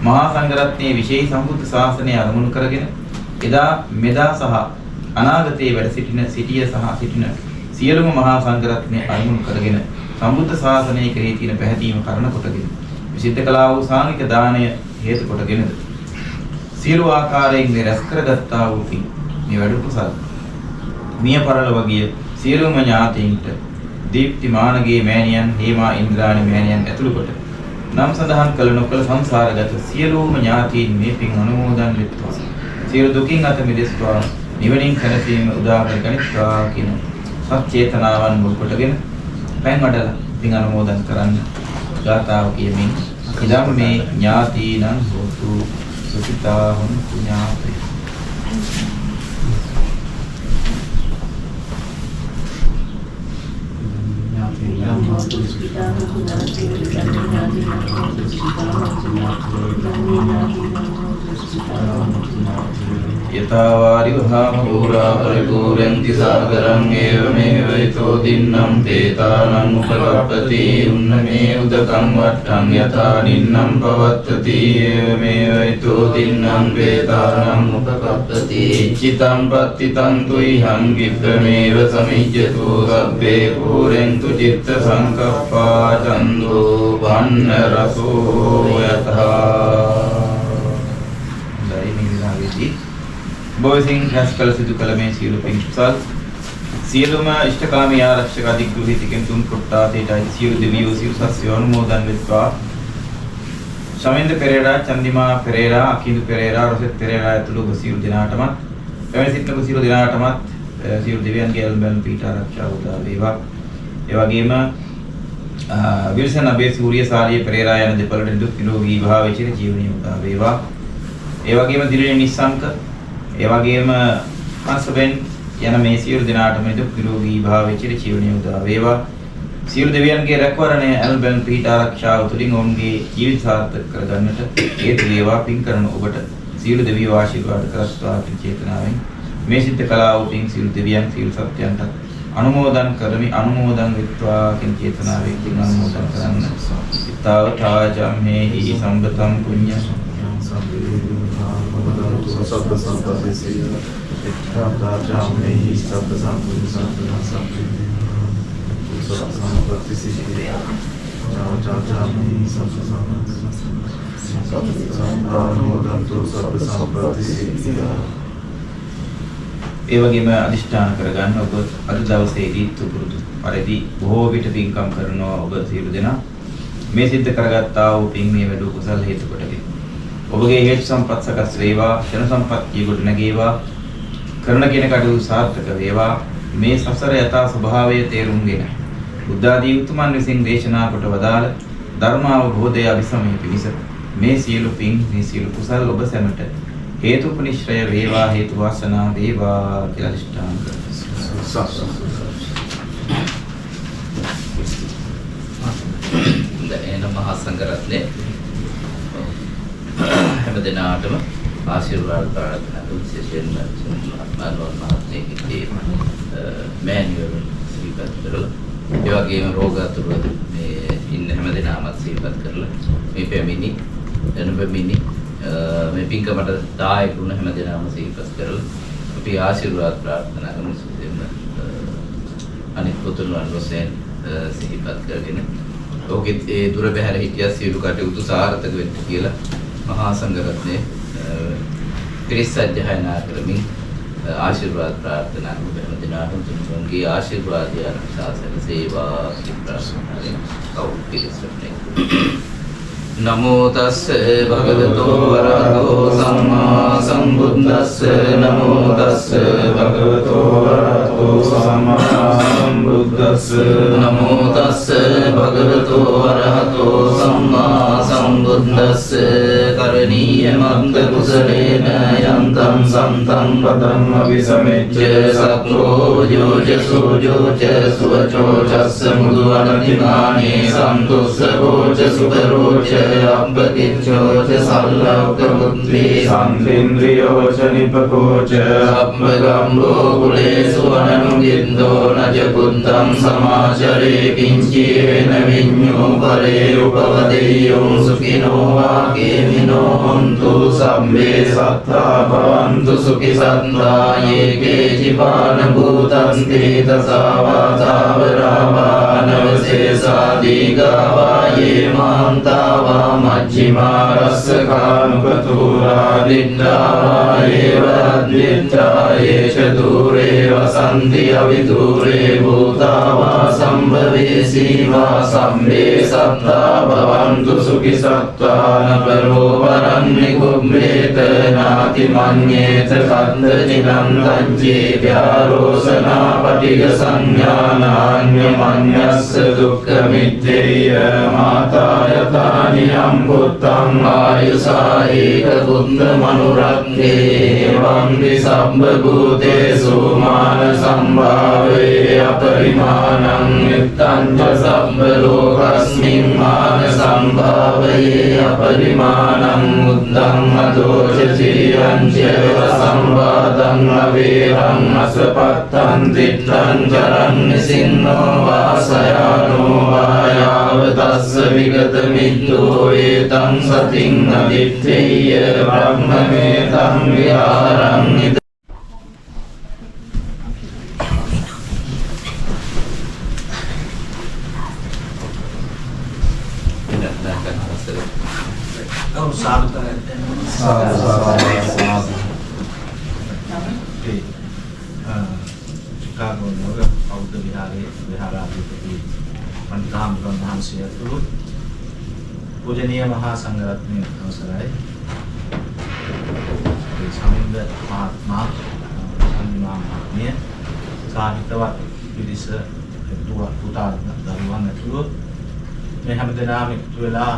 E: මහා සංඝ රත්නයේ විශේෂ සම්බුද්ධ ශාසනය අරමුණු කරගෙන එදා මෙදා සහ අනාගතයේ වැඩ සිටින සියලුම මහා සංඝ රත්නයේ අරමුණු කරගෙන සම්බුද්ධ ශාසනයේ කෙරෙහි තියෙන පැහැදීම කරන කොටගෙන විසිද්ධ කළා වූ සාංගික දානය හේතු කොටගෙනද සියලු ආකාරයෙන් මේ රැස් කරගත්තා වූ පින් මේ වැඩ කුසල් මිය පරලොව ගිය සියලුම ඥාතීන්ට දීප්තිමානගේ මෑණියන්, හේමා ඉන්ද්‍රාණි මෑණියන් ඇතුළු කොට නම් සඳහන් කළ නොකළ සංසාරගත සියලුම ඥාතීන් මේ පින් අනුමෝදන් වෙත්වා. සියලු දුකින් අත මිදෙස්වා. නිවනින් සැනසීම උදා කර ගනිත්වා කියන සත්‍යේතනාවන් මුල් කොටගෙන පෑන් වඩලා පින් අනුමෝදන් කරන්න ගාථාව කියමින් ඉදම් මේ ඥාතීනං හෝතු සුඛිතා හොන්තු ඥාතේ. යතාවාරි වහම පුරා පරිපූර්ණන්ති සාගරං ඒවමේව ඊතෝ දින්නම් තේතානං උපකප්පති උන්නමේ උදකං වට්ටං යතා නින්නම් පවත්තති ඒවමේව ඊතෝ දින්නම් වේතානං උපකප්පති චිතං පත්තිතං තුයිහං විප්‍රමේව සමිජ්ජතු සබ්බේ පුරෙන්තු චිත්ත සංකප්පා චන්දෝ වන්න රසෝ යතා බොයිසින් රැස්කල සිදු කළ මේ සියලු පින් කුසල් සියලුම ඉෂ්ඨකාමී ආරක්ෂක අධිග්‍රහිතකින් තුන් කොට්ටාතේටයි සියලු දෙවියෝ සියලු සස්යෝ අනුමෝදන් වෙත්වා. ශමින්ද පෙරේරා, චන්දිමා පෙරේරා, අකින්දු පෙරේරා, රොසෙත් පෙරේරා ඇතුළු ඔබ සියලු දෙනාටම පැමිණ සිටින ඔබ සියලු දෙනාටම සියලු දෙවියන්ගේ අල්බන් පීඨ ආරක්ෂාව උදා වේවා. ඒ වගේම විල්සන් අබේ සූර්ය සාරිය පෙරේරා යන දෙපළට නිදුක් නිරෝගී භාවයේ චිර ජීවනයේ උදා වේවා. ඒ වගේම දිලිනේ නිස්සංක, ඒ වගේම හංසබෙන් යන මේ සියලු දෙනාටම නිදුක් නිරෝගී භාවයේ චිර ජීවනයේ උදා වේවා. සියලු දෙවියන්ගේ රැකවරණය අල්බන් පීඨ ආරක්ෂාව තුළින් ඔවුන්ගේ ජීවිත සාර්ථක කරගන්නට හේතු වේවා. පින් කරන ඔබට සියලු දෙවියෝ ආශිර්වාද කරස්වා කියන චේතනාවෙන් මේ සිද්ධ කළා වූ පින් සියලු දෙවියන් සියලු සත්‍යයන්ට අනුමෝදන් කරමි. අනුමෝදන් වෙත්වා කියන චේතනාවෙන් පින් අනුමෝදන් කරන්න. ඊතාව තාජම්මේහි සම්බතම් පුඤ්ඤ
C: සබ්බ සම්පatti සියල්ල තාජම්මේහි සබ්බ සම්පatti සම්පatti සියල්ල තාජම්මේහි සබ්බ සම්පatti සියල්ල.
E: ඒ වගේම අදිෂ්ඨාන කරගන්න ඔබ අද දවසේදී තුරුදු පරිදි බොහෝ විට පින්කම් කරනවා. ඔබ සියලු දෙනා මේ සිද්ධ කරගත්තා වූ පින් මේ වැඩ කුසල හේතු කොටගෙන ඔබගේ හේතු සම්පත් සකස් වේවා. ශන සම්පත්තිය ගොඩ නැගේවා. කරන කෙන කටයුතු සාර්ථක වේවා. මේ සසර යථා ස්වභාවය තේරුම්ගෙන බුද්ධ ආදී උතුමන් විසින් දේශනා කොට වදාළ ධර්ම අවබෝධය අභිසමය පිණිස මේ සියලු පින් මේ සියලු කුසල ඔබ සැමට හේතුපනිශ්‍රය වේවා. හේතු වාසනා වේවා කියලා අදිෂ්ඨාන කරනවා.
B: දැන් මහා සංඝරත්නයේ හැම දිනාටම ආශිර්වාද ප්‍රාර්ථනා කරන විශේෂයෙන්ම මහත්මයාණන් මහත්මයෙක්ගේ මෑණියෝ සිහිපත් කරලා ඒ වගේම රෝගාතුර මේ ඉන්න හැම දිනාම සිහිපත් කරලා මේ පැමිණි දැනුපැමිණි මේ පින්කමට දායක වුණ හැම දිනාම සිහිපත් කරලා අපි ආශිර්වාද ප්‍රාර්ථනා කරමු. අනිත් පුතුණන් වශයෙන් සිහිපත් කරගෙන ඔහුගේ ඒ දුර බැහැර හිටිය සියලු කටයුතු සාර්ථක වෙන්න කියලා මහා සංඝරත්නයේ ත්‍රිසත්‍යයනා කරමින් ආශිර්වාද ප්‍රාර්ථනා කරන හැම දිනාටම තුන්ගේ ආශිර්වාදය ශාසන සේවා ප්‍රාර්ථනාවෙන් කවුරුත් නමෝ තස්ස භගවතෝ වරහතෝ සම්මා සම්බුද්දස්ස නමෝ තස්ස භගවතෝ වරහතෝ සම්මා සම්බුද්දස්ස නමෝ තස්ස භගවතෝ වරහතෝ සම්මා සම්බුද්දස්ස කරණීය මන්ත කුසලේන යන්තං සම්තං පදං අபிසමෙච්ච සත්‍රෝ යෝජ සෝජෝච සුවචෝ චස්ස මුදු අනතිමානේ සන්තුස්සකෝච සුකරෝච අම්බකිච්ඡෝච සල්ලෝක මුත්‍රී සම්පින්ද්‍රියෝච නිපකෝච අම්බගම්බෝ කුලේසු අනනුගින්දෝ නජ කුත්තං සමාචරේ කිංචී වෙන විඤ්ඤෝ පරේ උපවදෙය්‍යෝ සුඛිනෝ වාගේමිනෝ හොන්තු සම්මේ සත්තා භවන්තු සුඛි සත්තා යේකේ ජීවාන භූතං තේතසාවාතාවරාවානවසේසා දීගාවා යේ මාන්තා මජ්ජිමා රස්සකානුපතුරා දින්නාවා ඒව අද්දිත්තා ඒච දූරේ වසන්ති අවිදූරේ භූතාවා සම්භවේසීවා සම්මේ සත්තා භවන්තු සුඛි සත්තා නපරෝ වරන්නි කුම්මේත නාති මඤ්ඤේත කන්ද චිනං තංචේ ව්‍යාරෝසනා පටිග සංඥානාඤ්ඤ මඤ්ඤස්ස දුක්ඛ මිත්තේය මාතා යතානියම් පුත්තං ආයුසා ඒක පුත්ත මනුරක්ඛේ වන්දි සම්බ භූතේසු මාන සම්භාවේ අපරිමාණං නිත්තං ච සම්බ ලෝකස්මින් මාන සම්භාවේ අපරිමාණං උද්දං අදෝච සිරියං චේව සම්වාදං අවේරං අසපත්තං දිත්තං චරන් නිසින්නෝ වාසයානෝ වායාව තස්ස විගත මිද්දෝ ඒතං සතින් අදිත්තේය බ්‍රහ්මමේතං විහාරං නිද
C: නුවර බෞද්ධ විහාරයේ විහාරාධිපති පණ්ඩිතාම්බුරන් වහන්සේ ඇතුළු පූජනීය මහා සංඝරත්නයේ අවසරයි සමින්ද මහත්මයා අනිමා මහත්මිය සාහිත්‍යවත් පිරිස පුතා දරුවන් ඇතුළු මේ හැමදෙනාම එකතු වෙලා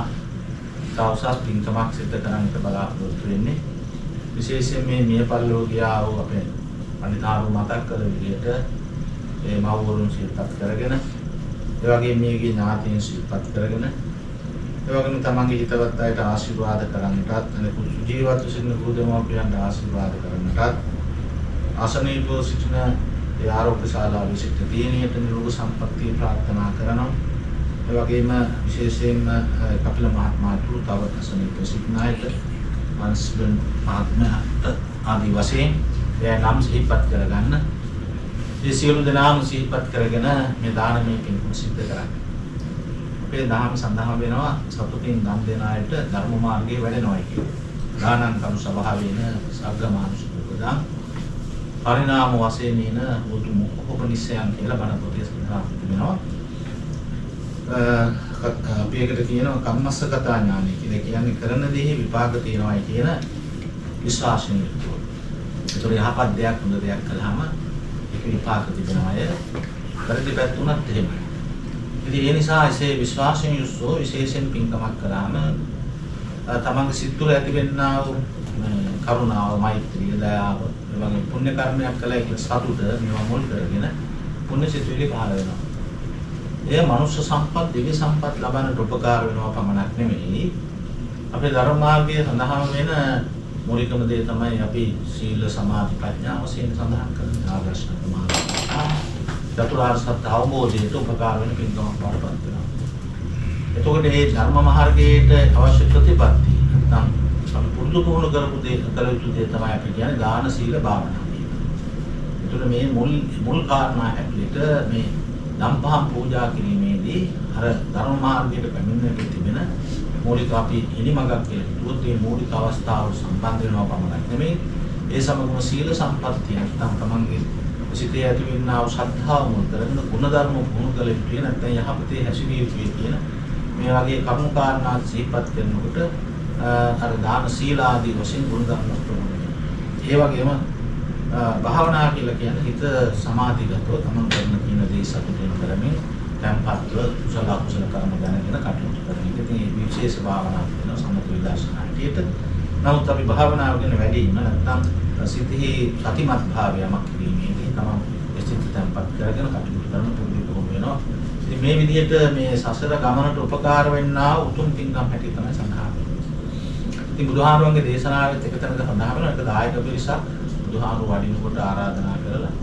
C: තවසස් පින්කමක් සිදු කරන්නට බලාපොරොත්තු වෙන්නේ විශේෂයෙන් මේ මිය පරලෝ ගියා වූ අපේ පණ්ඩිතාරු මතක් කළ විදිහට මේ මව්වරුන් සිහිපත් කරගෙන ඒ වගේම මේගේ ඥාතීන් සිහිපත් කරගෙන ඒ වගේම තමන්ගේ හිතවත් අයට ආශිර්වාද කරන්නටත් අනිකුත් ජීවත් සිටින ගුරුදෙමෝපියන්ට ආශිර්වාද කරන්නටත් අසනීපව සිටින ඒ ආරෝග්‍ය ශාලාවේ සිට දිනියට නිරෝග සම්පන්නිය ප්‍රාර්ථනා කරනවා ඒ වගේම විශේෂයෙන්ම කපිල මහත්මයාට තව අසනීපව සිටින අයට මන්ස්බන් මහත්මයාට ආදි වශයෙන් ඒ නම් සිහිපත් කරගන්න මේ සියලු දෙනාම සිහිපත් කරගෙන මේ දානමය පින්කම සිද්ධ කරන්නේ අපේ දහම සඳහන් වෙනවා සතුටින් දන් දෙන අයට ධර්ම මාර්ගයේ වැඩෙනවා කියලා. දානං කරු සභාවේන සග්ගමානුෂිකෝදං පරිණාම වශයෙන් ඉන උතුම් උපනිෂයන් කියලා බණ පොතේ සඳහන් වෙනවා. අපි එකට කියනවා කම්මස්සගතා ඥානය කියලා. කියන්නේ කරන දේ විපාක තියනවායි කියන විශ්වාසයෙන් යුක්තව. ඒතර යහපත් දෙයක් හොඳ දෙයක් කළාම ඒක විපාක තිබෙනවාය. වැරදි පැතුණත් එහෙමයි. ඉතින් ඒ නිසා එසේ විශ්වාසයෙන් යුක්තව විශේෂයෙන් පින්කමක් කරාම තමන්ගේ සිත් තුළ ඇතිවෙනා වූ කරුණාව, මෛත්‍රිය, දයාව, ඒ වගේ පුණ්‍ය කර්මයක් කළා කියලා සතුට මේවා මුල් කරගෙන පුණ්‍ය සිතුවිලි පහළ වෙනවා. ඒ මනුෂ්‍ය සම්පත්, දිව්‍ය සම්පත් ලබන්නට උපකාර වෙනවා පමණක් නෙමෙයි. අපේ ධර්ම මාර්ගයේ සඳහන් වෙන මූලිකම දේ තමයි අපි සීල, සමාධි, ප්‍රඥා වශයෙන් සඳහන් කරන ආදර්ශක මාර්ගය. චතුරාර්ය සත්‍ය අවබෝධයට උපකාර වෙන පින්කමක් වඩපත් වෙනවා. එතකොට මේ ධර්ම මාර්ගයේ අවශ්‍ය ප්‍රතිපත්ති නැත්නම් අපි පුරුදු පුහුණු කරපු දේ කළ යුතු දේ තමයි අපි කියන්නේ දාන, සීල, භාවනා කියලා. එතකොට මේ මුල් කාරණා හැටියට මේ දම්පහම් පූජා කිරීමේදී අර ධර්ම මාර්ගයට පැමිණෙන්න තිබෙන මූලික අපි ඉනිමඟක් කියලා හිතුවොත් මේ මූලික අවස්ථාව සම්බන්ධ වෙනවා පමණක් නෙමෙයි ඒ සමගම සීල සම්පත්තිය නැත්නම් තමන්ගේ සිතේ ඇතිවෙනා වූ ශ්‍රද්ධාව මුල් කරගෙන ගුණ ධර්ම පුහුණු කළ යුතුයි නැත්නම් යහපතේ හැසිරිය යුතුයි කියන මේ වගේ කරුණු කාරණා සිහිපත් කරනකොට අර දාන සීල ආදී වශයෙන් ගුණ ධර්ම ප්‍රමුඛයි. ඒ වගේම භාවනා කියලා කියන්නේ හිත සමාධිගතව තමන් කරන කියන දේ සතුටින් කරමින් tempatව කුසල අකුසල කර්ම දැනගෙන කටයුතු කරන එක. ඉතින් මේ විශේෂ භාවනාවක් වෙනවා සමථ විදර්ශනා හැටියට. නමුත් අපි භාවනාව ගැන වැඩිම නැත්නම් සිතෙහි සතිමත් භාවයමක් කිරීමේදී තමන් සිත tempat කරගෙන කටයුතු කරන පුරුදු වෙනවා. ඉතින් මේ විදිහට මේ සසර ගමනට උපකාර වෙන්නා උතුම් පින්කම් හැටි තමයි සඳහන් වෙන්නේ. ඉතින් බුදුහාමුදුරන්ගේ දේශනාවෙත් එක තැනක සඳහන් වෙනවා ඒක දායක පිරිසක් බුදුහාමුදුරු වඩිනකොට ආරාධනා කරලා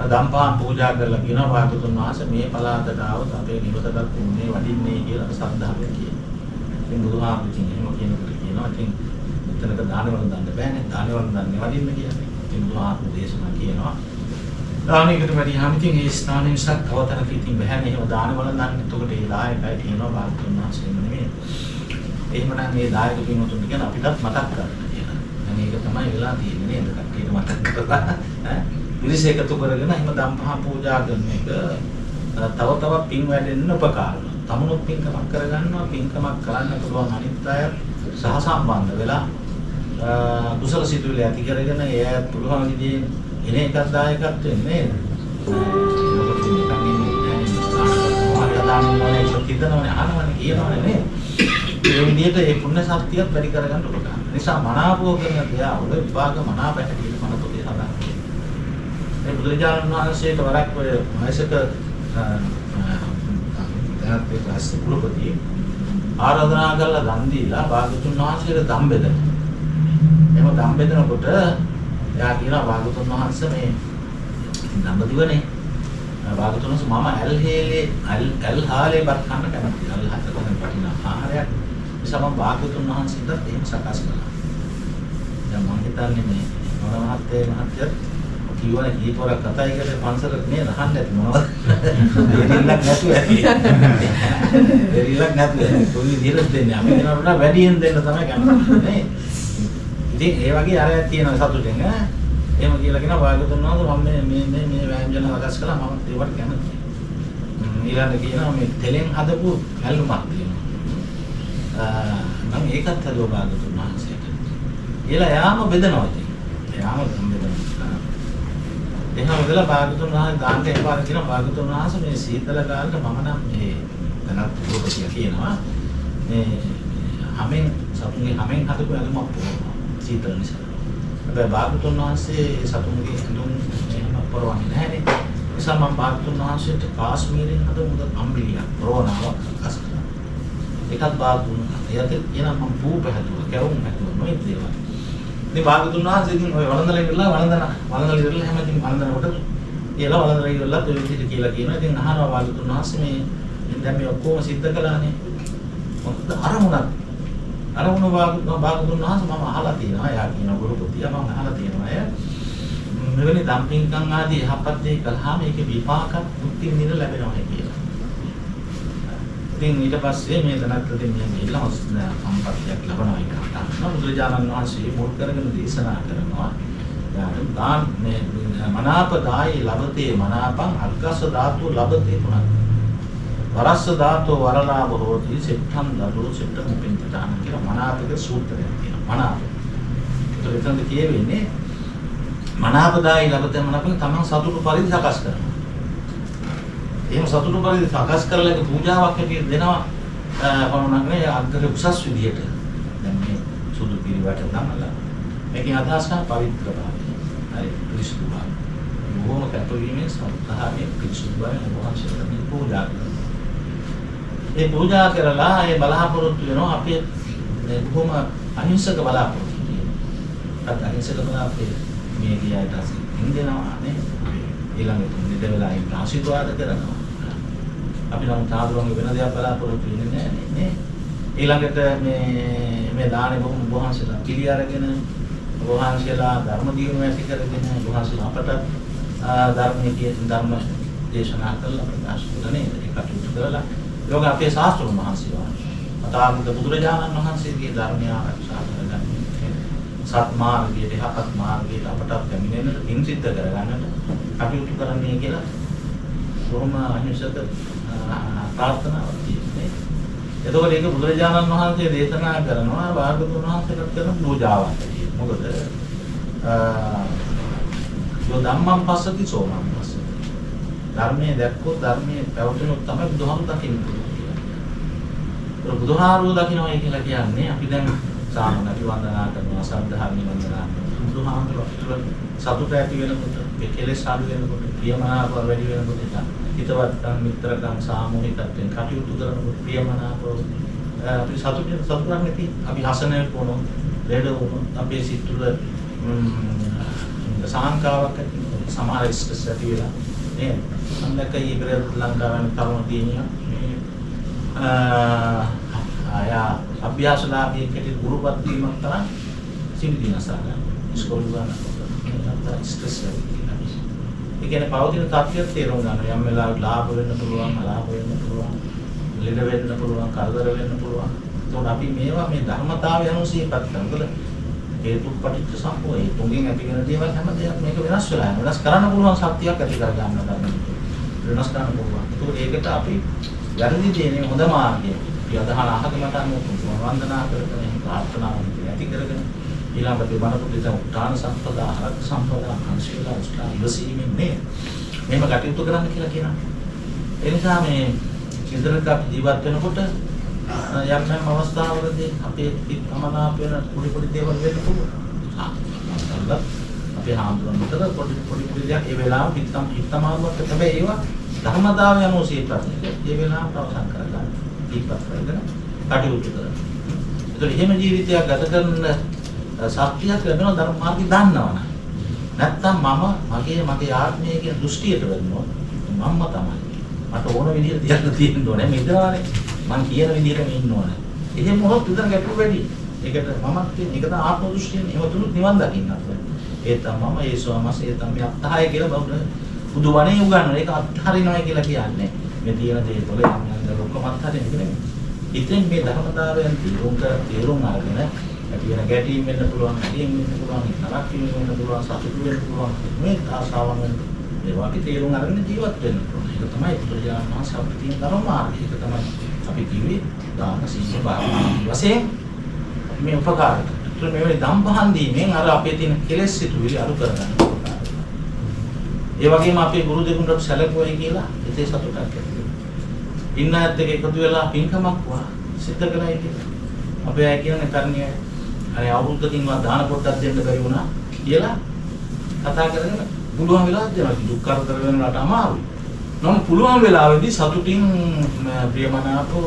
C: දම්පහම් පූජා කරලා කියනවා වාග්තුන් වහන්සේ මේ පළාතට આવොත් අපේ නිවසට පුන්නේ වඩින්නේ කියලා සද්ධාවෙන් කියනවා. ඉතින් බුදුහාමුදුරු එහෙම කියනකොට කියනවා ඉතින් මෙතනක දානවල දාන්න බෑනේ දානවල දාන්නේ වඩින්න කියන්නේ. ඉතින් බුදුහාමුදුරු දේශනා කියනවා දානෙකට වැඩිහම ඉතින් ඒ ස්ථානයේ සක් තවතනක ඉතින් බෑනේ එහෙම දානවල දාන්න. එතකොට ඒ දායකයි කියනවා වාග්තුන් වහන්සේම නෙමෙයි. එහෙමනම් මේ දායක පින්වතුන් කියන අපිටත් මතක් කරගන්න කියලා. මේක තමයි වෙලා තියෙන්නේ නේද? කට්ටියට මතක් කරලා මිනිස් එකතු කරගෙන එහෙම දම්පහම් පූජා කරන එක තව තවත් පින් වැඩෙන්න උපකාර වෙනවා. තමුණුත් පින්කමක් කරගන්නවා, පින්කමක් කරන්න පුළුවන් අනිත් අය සහ සම්බන්ධ වෙලා කුසල සිතුවිලි ඇති කරගෙන ඒ පුළුවන් විදිහේ එන එකක් දායකත්වයෙන් නේද? ඒ විදිහට ඒ පුණ්‍ය ශක්තියත් වැඩි කරගන්න උපකාර. නිසා මනාපෝ කරන ක්‍රියාවල විභාග මනාප හැටියට මන පොතේ සඳහන් වෙනවා. මේ බුදුරජාණන් වහන්සේට වරක් ඔය වයසක දැනත් ඒ ක්ලාස් කුලපති ආරාධනා කරලා දන් දීලා භාගතුන් වහන්සේට දම් බෙදලා. එහෙම දම් බෙදනකොට එයා කියනවා භාගතුන් වහන්සේ මේ දඹදිවනේ භාගතුන් වහන්සේ මම ඇල් හාලේ බත් කන්න කැමතියි. ඇල් හතර කොහෙන් වටිනා ආහාරයක්. නිසා මම භාගතුන් වහන්සේට එහෙම සකස් කළා. දැන් මම හිතන්නේ මේ මහත්තයත් කිව්වනේ කීපොරක් කතා කරලා පන්සලට නේද අහන්න ඇති මොනවද? දෙරිල්ලක් නැතුව ඇති. දෙරිල්ලක් නැතුව ඇති. කොයි විදිහට දෙන්නේ? අපි කියනවා වැඩියෙන් දෙන්න තමයි කැමති නේ. ඉතින් ඒ වගේ අරයක් තියෙනවා සතුටෙන් එහෙම කියලා කියන භාගතුන් වහන්සේ මම මේ ව්‍යායාම වගස් කළා මම ඒවට කැමතියි. ඊළඟට කියනවා මේ තෙලෙන් හදපු ඇල්ලුමක් තියෙනවා. මම ඒකත් හදුවා භාගතුන් වහන්සේට. ඊළඟ යාම බෙදනවා ඉතින්. යාම බෙදනවා. එහෙනම් බෙදලා භාගතුන් වහන්සේ දාන්න එපාර කියන භාගතුන් වහන්සේ මේ සීතල කාලේ මම නම් මේ දැනත් පොතේ කියනවා මේ හැමෙන් සතුන්ගේ හැමෙන් හදපු ඇල්ලුමක් පොරනවා සීතල නිසා. හැබැයි භාගතුන් වහන්සේ සතුන්ගේ ඇඳුම් එහෙම පොරවන්නේ නැහැනේ. නිසා මම භාගතුන් වහන්සේට කාශ්මීරයෙන් හදපු අම්බිලියක් පොරවනවා අකස් කරා. ඒකත් භාගතුන් එයාට එනම් මම පූප හැදුවා කැවුම් හැදුවා නොයි දේවල්. ඉතින් භාගතුන් වහන්සේ ඉතින් ඔය වළඳලා ඉවරලා වළඳලා ඉවරලා හැමතින් වළඳනකොට එයාලා වළඳලා ඉවරලා ඒ විදිහට කියලා කියනවා. ඉතින් අහනවා භාගතුන් වහන්සේ මේ දැන් මේ ඔක්කොම සිද්ධ කළානේ. මොකද අරමුණ භාගතුන් වහන්සේ මම අහලා තියෙනවා. එයා කියන ගුරු පුතිය මම අහලා තියෙනවා. එයා මෙවැනි දම්පින්කම් ආදී යහපත් දේ කළාම ඒකේ විපාක මුක්ති විඳින්න ලැබෙනවා කියලා. ඉතින් ඊට පස්සේ මේ තනත්තුන් මේ ගිහිල්ලා සම්පත්තියක් ලබනවා කියලා. බුදුරජාණන් වහන්සේ මුල් කරගෙන දේශනා කරනවා. දාන මේ මනාපදායි ලබතේ මනාපං අග්ගස්ස ධාතු ලබතේ පුනක්. වරස්ස ධාතු වරලාභ හෝති සෙට්ඨම් දඩෝ සෙට්ඨ මුපින්තතාන කියලා මනාපක සූත්‍රයක් තියෙනවා. මනාප. ඒතර එතනද කියවෙන්නේ මනාපදායි ලබතේ මනාපං තමන් සතුටු පරිදි සකස් කරනවා. එහෙම සතුටු පරිදි සකස් කරලා ඒක පූජාවක් හැටියට දෙනවා. පමණක් නෙවෙයි අග්ගර උසස් විදියට. දැන් මේ සුදු පිළිවෙට දාමලා මේකේ අදහස් කරන පවිත්‍ර භාවය. හරි පිරිසුදු භාවය. බොහොම කැපවීමෙන් සත්‍තාවේ පිරිසුදු භාවය වහන්සේට මේ පූජා කරනවා. ඒ පූජා කරලා ඒ බලාපොරොත්තු වෙනවා අපේ බොහොම අහිංසක බලාපොරොත්තු තියෙනවා. අහිංසක බලාපොරොත්තු මේ ගියාට අසින් ඉඳනවා නේ. ඊළඟට නිද වෙලා ඉන්න ආශිර්වාද කරනවා. අපි නම් තාදුරන්ගේ වෙන දෙයක් බලාපොරොත්තු වෙන්නේ නැහැ නේ. ඊළඟට මේ දානේ බොහොම වහන්සේලා පිළි අරගෙන වහන්සේලා ධර්ම දියුණුව ඇති කරගෙන වහන්සේලා අපට ධර්මයේ ධර්ම දේශනා කරලා ප්‍රකාශ කරන්නේ ඒ කටයුතු කරලා යෝග අපේ ශාස්ත්‍රඥ මහන්සියවා. අතාවිත බුදුරජාණන් වහන්සේගේ ධර්මය ආරක්ෂා කරගන්න. සත් මාර්ගයේ යහපත් මාර්ගයේ අපට පැමිණෙන්න පින් සිද්ධ කරගන්නට කටයුතු කරන්නේ කියලා බොහොම අහිංසක ප්‍රාර්ථනාවක් තියෙනවා. එතකොට ඒක බුදුරජාණන් වහන්සේ දේශනා කරනවා භාගතුන් වහන්සේට කරන පූජාවක්. මොකද යෝ ධම්මං පස්සති සෝමං පස්සති. ධර්මයේ දැක්කොත් ධර්මයේ පැවතුනොත් තමයි බුදුහාමුදුරුවෝ දකින්නේ. ඒක බුදුහාමුදුරුවෝ දකින්නයි කියලා කියන්නේ අපි දැන් සාමන අපි වන්දනා කරනවා සද්ධාර්මී වන්දනා කරනවා. බුදුහාමුදුරුවෝ සතුට ඇති වෙනකොට, කෙලෙස් අඩු වෙනකොට, ප්‍රියමනාප වැඩි වෙනකොට, හිතවත්කම්, මිත්‍රකම්, සාමූහිකත්වයෙන් කටයුතු කරනකොට ප්‍රියමනාප අපි සතුටක් නැති අපි හසනයට වුණොත්, ලෙඩ වුණොත් අපේ සිත් තුළ සාංකාවක් ඇති වෙනවා. සමහර ස්ට්‍රෙස් ඇති වෙලා නේ. මම දැක්කේ ඉබර ලංකාවේ තරුණ දිනියා මේ ආයා අභ්‍යාසලාභී කෙටි ගුරුපත් වීමක් තරම් සිද්ධිනසාරා ඉස්කෝලේ ගන්න ස්ට්‍රෙස් වෙනවා. ඒ කියන්නේ පෞද්ගලික තත්ත්වයක් තේරුම් ගන්න. යම් වෙලාවක ලාභ වෙන්න පුළුවන්, අලාභ වෙන්න පුළුවන්, ලෙඩ වෙන්න පුළුවන්, කරදර වෙන්න පුළුවන්. ඒතකොට අපි මේවා මේ ධර්මතාවය අනුසීපත් කරනකොට හේතු පටිච්ච සම්පූර්ණ ඒ තුنين ඇති වෙන දේවල් හැම දෙයක් මේක වෙනස් වෙලා යනවා. වෙනස් කරන්න පුළුවන් ශක්තියක් ඇති කර ගන්න ගන්න. වෙනස් කරන්න පුළුවන්. ඒකෝට ඒකට අපි වැරදි දේනේ හොඳ මාර්ගය. අපි අදහන අහකමටම වන්දනා කරගෙන ප්‍රාර්ථනාවක් ඇති කරගෙන ඊළඟට බණපොතේ උත්තාන සම්පදා ආරක්ෂ සම්පදා අංශීලා උස්ලා ඉවසීමෙන් මේ මේව කටයුතු කරන්න කියලා කියනවා. ඒ නිසා මේ චින්තනක අපි ජීවත් වෙනකොට යම් යම් අවස්ථාවලදී අපේ පිටමනාප වෙන පොඩි දේවල් වෙන්න පුළුවන්. අපේ හාමුදුරන් විතර පොඩි දෙයක් ඒ වෙලාව පිටමාරුවක් තමයි ඒවා ධර්මතාවය අනුව සිහිපත් ඒ වෙලාවට අවසන් කරගන්න. දීපත් කරගෙන කටයුතු කරනවා. ඒතකොට එහෙම ජීවිතයක් ගත කරන සත්‍යයක් ලැබෙන ධර්ම මාර්ගය දන්නවනම් නැත්තම් මගේ ආත්මය කියන දෘෂ්ටියට වැටෙනවා. මම්ම තමයි. මට ඕන විදිහට තියන්න තියෙන්න ඕනේ. මේ ඉඳලානේ මං කියන විදිහටම ඉන්න ඕනේ. එහෙම මොනොත් විතර ගැටලු වැඩි. ඒකට මමත් කියන එක තමයි ආත්ම දෘෂ්ටියෙන් එහෙම තුනක් නිවන් දකින්නත්. ඒ තමයි ඒ ස්වාමස් ඒ තමයි අත්හාය කියලා බුදුවණේ උගන්වන. ඒක අත්හරිනවා කියලා කියන්නේ මේ තියෙන දේ තුළ යම් යම් ලොකම අත්හරින එක නෙමෙයි. ඉතින් මේ ධර්මතාවයන් තේරුම් අරගෙන ඇති වෙන ගැටීම් වෙන්න පුළුවන්, ඇලීම් වෙන්න පුළුවන්, තරක් වෙන්න පුළුවන්, සතුටු වෙන්න පුළුවන්. මේ ආසාවන් වෙන්න ඒවා අපි තේරුම් අරගෙන ජීවත් වෙන්න ඕනේ. ඒක තමයි බුදුරජාණන් වහන්සේ අපිට තියෙන ධර්ම මාර්ගය. ඒක තමයි අපි කිව්වේ දාන සීල භාවනා වශයෙන් මේ උපකාර කරන මේ ධම්පහන් දීමෙන් අර අපේ තියෙන කෙලෙස් සිතුවිලි අඩු කරගන්න උපකාර. ඒ වගේම අපේ ගුරු දෙවියන්ට සැලකුවයි කියලා හිතේ සතුටක් ඇති වෙනවා. ඉන්න ඇත්ත එක එකතු වෙලා පින්කමක් වා සිද්ධ කරයි කියලා. අපේ අය කියන්නේ කර්ණියයි. අනේ අවුරුද්දකින්වත් දාන පොට්ටක් දෙන්න බැරි වුණා කියලා කතා කරගෙන පුළුවන් වෙලාවක් දෙනවා. දුක් කරදර වෙනවට අමාරුයි. නමුත් පුළුවන් වෙලාවෙදී සතුටින් ප්‍රියමනාපෝ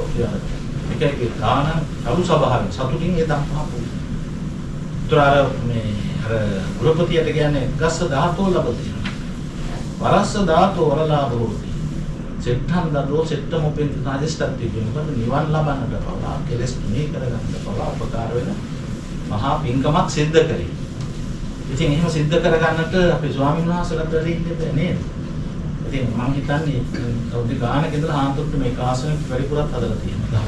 C: ඒක දාන අලු සබහාවෙන් සතුටින් ඒ ධම්පහපු. අර ගෘහපතියට කියන්නේ ගස්ස ධාතෝ ලබති. වරස්ස ධාතෝ වරලාභෝති. සෙට්ඨන් දරෝ සෙට්ඨම උපෙන් තාජස්ටත් කියනකොට නිවන් ලබන්නට පවා කෙලස් තුනේ කරගන්න පවා උපකාර වෙන මහා පින්කමක් සිද්ධ කරේ. ඉතින් එහෙම සිද්ධ කරගන්නට අපේ ස්වාමීන් වහන්සේලාට වැඩි ඉන්නේ නේද? ඉතින් මම හිතන්නේ අවුරුදු ගානක ඉඳලා ආන්තරට මේ කාසනෙත් වැඩිපුරත් හදලා තියෙනවා.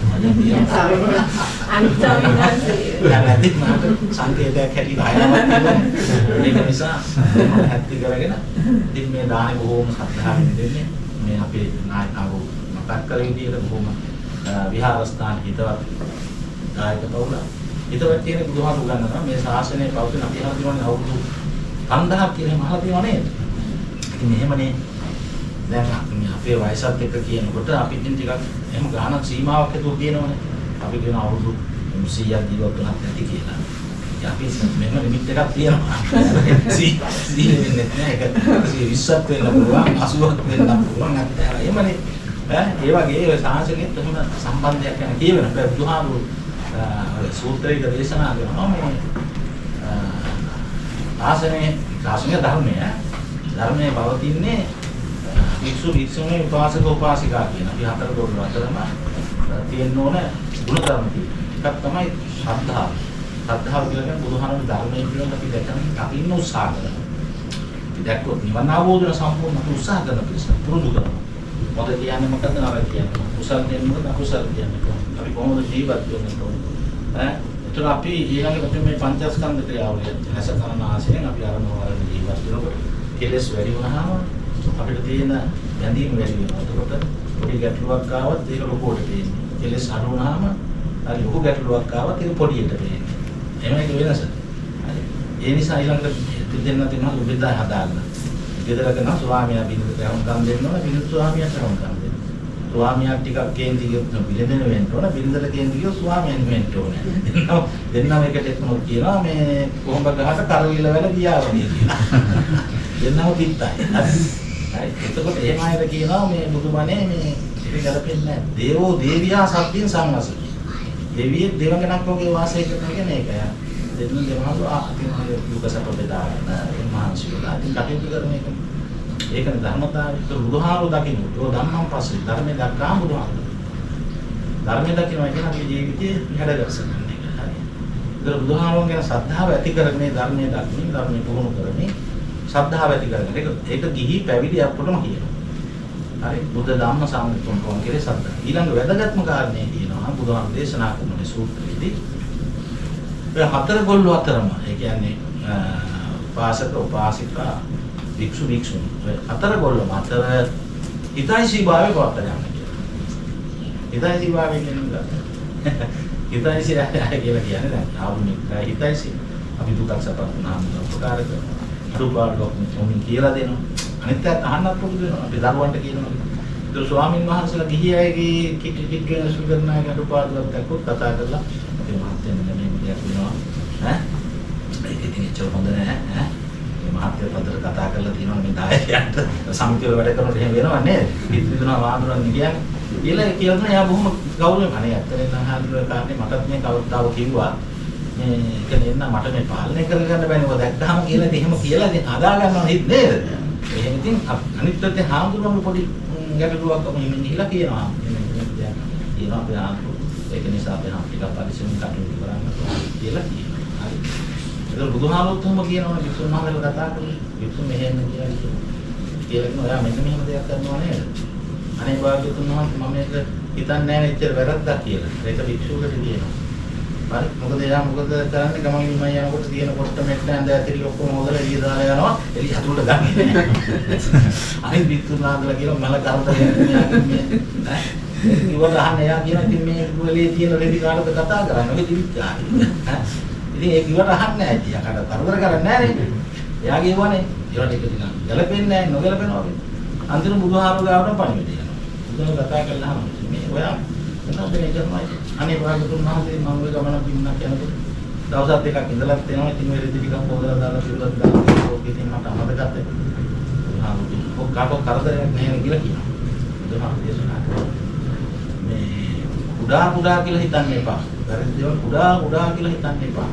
C: නැතිත් මට සංකේතයක් හැටියට ආයවත් තියෙනවා. ඒක නිසා හැත්ති කරගෙන ඉතින් මේ දානේ බොහොම සත්‍යාවෙන් දෙන්නේ. මේ අපේ නායකව මතක් කර විදියට බොහොම විහාරස්ථාන හිතවත් දායක පවුල. හිතවත් තියෙන බුදුහාමුදුරු ගන්නවා මේ ශාසනයේ පවතින අපි හඳුනන්නේ අවුරුදු 5000ක් කියලා මහලා තියෙනවා නේද? ඉතින් එහෙමනේ දැන් අපේ වයසත් එක්ක කියනකොට අපි ඉතින් ටිකක් එහෙම ගානක් සීමාවක් හදුව කියනවනේ. අපි කියන අවුරුදු 100ක් ජීවත් වුණත් ඇති කියලා. ඉතින් අපි මෙන්න ලිමිට් එකක් තියෙනවා. 100 වෙන්නේ නැහැ. ඒක 120ක් වෙන්න පුළුවන්, 80ක් වෙන්න පුළුවන් නැත්නම් එහෙමනේ. ඒ වගේ ඒ සාංශකෙත් එහෙම සම්බන්ධයක් ගැන කියවෙන. අපේ බුදුහාමුදුරු සූත්‍රයක දේශනා කරනවා මේ ශාසනීය ධර්මයේ පවතින්නේ වික්ෂු වික්ෂුණී උපාසක උපාසිකා කියන අපි හතර දොරවල් අතරම තියෙන්න ඕන ගුණ ධර්ම තියෙනවා. එකක් තමයි ශ්‍රද්ධාව. ශ්‍රද්ධාව කියන්නේ බුදුහාමුදුරුවෝ ධර්මයේ පිළිබඳ අපි දැකන අපි ඉන්න උත්සාහ කරනවා. අපි දැක්කොත් නිවන අවබෝධන සම්පූර්ණ උත්සාහ කරන පිළිස පුරුදු කරනවා. මොකද කියන්නේ මොකද නරක කියන්නේ. කුසල කියන්නේ මොකද අකුසල කියන්නේ. අපි කොහොමද ජීවත් වෙන්නේ ඈ එතන අපි ඊළඟට අපි මේ පංචස්කන්ධ ක්‍රියාවලිය හැස කරන ආශයෙන් අපි ආරම්භවල ජීවත් වෙනකොට කෙලස් වැඩි වුණාම අපිට තියෙන බැඳීම් වැඩි වෙනවා. එතකොට පොඩි ගැටලුවක් ආවත් ඒක ලොකුවට පේන්නේ. කෙලස් අඩු වුණාම අර ලොකු ගැටලුවක් ආවත් ඒක පොඩියට පේන්නේ. එහෙම එක වෙනස. හරි. ඒ නිසා ඊළඟට දෙන්න තියෙනවා උපේදා හදාගන්න. ගෙදරක නම් ස්වාමියා බින්දුට හම්කම් දෙන්න ඕන, බින්දුට ස්වාමියාට හම්කම් දෙන්න. ස්වාමියා ටිකක් කේන්ති ගියොත් බිලෙදෙන වෙන්න ඕන, බින්දට කේන්ති ගියොත් ස්වාමියාන් වෙන්න ඕන. දෙන්නම එකට එක්කම කියනවා මේ කොහොඹ ගහට කරවිල වල ගියා වගේ කියලා. දෙන්නම පිටයි. හරි. එතකොට එහෙම අයද කියනවා මේ බුදුමනේ මේ ඉතින් ගලපෙන්නේ නැහැ. දේවෝ දේවියා සත්‍යං සංවසති. දෙවියෙක් දෙවඟනක් වගේ වාසය කරනවා කියන්නේ ඒකයි. දෙන්න දෙවහලු දුක සැප බෙදා ගන්න මහන්සියලා ඉතින් කටයුතු කරන එක. ඒකනේ ධර්මතාවය. ඒක බුදුහාමුදුරු දකින්න. ඒක ධම්මං පස්සේ ධර්මයේ දක්වා බුදුහාමුදුරු. ධර්මයේ දකින්නවා කියන අපේ ජීවිතයේ හැඩගස්සන එක. හරි. ඒක බුදුහාමුදුරුන් ගැන ශ්‍රද්ධාව ඇති කරගෙන ධර්මයේ දකින්න ධර්මයේ පුහුණු කරන්නේ ශ්‍රද්ධාව ඇති කරගෙන. ඒක ගිහි පැවිදි අපටම කියනවා. හරි. බුද්ධ ධම්ම සම්මුතියන් කොහොම කියලා ශ්‍රද්ධාව. ඊළඟ වැදගත්ම කාරණේ කියනවා බුදුහාමුදුරු දේශනා කරන මේ සූත්‍රයේදී හතර ගොල්ලෝ අතරම ඒ කියන්නේ උපාසක උපාසිකා වික්ෂු වික්ෂුණී හතර ගොල්ලෝ අතර හිතයිසීභාවය පවත්වා ගන්න කියලා. හිතයිසීභාවය කියන්නේ හිතයිසී කියලා කියන්නේ දැන් ආවුනික හිතයිසී අපි දුකක් සපත් වුණාම උපකාර කරනවා. අඩුපාඩුවක් මොමින් කියලා දෙනවා. අනිත් පැත්ත අහන්නත් පුරුදු වෙනවා. අපි දරුවන්ට කියනවා. ඒක ස්වාමින් වහන්සේලා ගිහි අයගේ කිටි කියන සුගරනායක අඩුපාඩුවක් දැක්කොත් කතා කරලා අපේ මහත්යෙන් මේ දෙයක් වෙනවා. ඈ ඒක ඉතින් එච්චර හොඳ නෑ ඈ මේ මහත්ය පදට කතා කරලා තියෙනවා මේ දායකයන්ට සමිතිය වැඩ කරනකොට එහෙම වෙනව නේද? පිටුදුනා වාඳුරන් කියන්නේ කියලා එයා බොහොම ගෞරවයෙන් අනේ ඇත්තටම නහාදුර කාරණේ මටත් මේ කවදාව කිව්වා මේ ඒක නෙන්න මට මේ පාලනය කරගන්න බෑනේ ඔය දැක්කහම කියලා ඉතින් එහෙම කියලා ඉතින් හදා ගන්නවා නේද? එහෙම ඉතින් අනිත් පැත්තේ හාමුදුරුවෝ පොඩි ගැටලුවක් අපින් ගිහිලා කියනවා කියනවා අපි හාමුදුරුවෝ ඒක නිසා අපි නම් ටිකක් පරිස්සමෙන් කටයුතු කරන්න කියලා කියනවා. හරි. ඒක බුදුහාමුදුරුවෝ කියනවා විසුණු මහරහතන් කතා කරලා විසුණු මෙහෙම කියලා කියනවා ඔයා මෙන්න මෙහෙම දෙයක් කරනවා නේද? අනේ භාග්‍යතුන් වහන්සේ මම මේක හිතන්නේ නැහැ එච්චර වැරද්දක් කියලා. ඒක වික්ෂුවකට කියනවා. හරි මොකද එයා මොකද කරන්නේ ගමන් බිමන් යනකොට තියෙන කොට මෙට්ට ඇඳ ඇතිරි ඔක්කොම හොදලා එළිය දාලා යනවා එළිය හතුලට ගන්නේ අනිත් විතුනාදලා කියලා මල කරදරයක් මේ ඉවර අහන්න එයා කියන ඉතින් මේ ගුවලේ තියෙන රෙදි කාටද කතා කරන්නේ ඔය දිවිත් ගන්න ඉතින් ඒක ඉවර අහන්නේ නැහැ ඉතින් යකට කරදර කරන්නේ නැහැ නේ එයා කියවනේ ඒවට එක දිනක් ගැලපෙන්නේ නැහැ නොගැලපෙනවා වගේ අන්තිම බුදුහාමුදුරුවෝ ගාවට පණිවිඩ යනවා බුදුහාමුදුරුවෝ කතා කළාම මේ ඔයා මොනවද මේ කරන්නේ අනේ භාගතුන් වහන්සේ මම ඔය ගමන බින්නක් යනකොට දවස් දෙකක් ඉඳලා තේනවා ඉතින් ඔය රෙදි ටිකක් හොදලා දාලා පිළිවෙත් දාලා ඕකේ ඉතින් මට අමතකත් බුදුහාමුදුරුවෝ ඔක් කාටවත් කරදරයක් නැහැ කියලා කියනවා බුදුහාමුදුරුවෝ දේශනා කරා මේ කුඩා කියලා හිතන්න එපා වැරදි දේවල් කුඩා කියලා හිතන්න එපා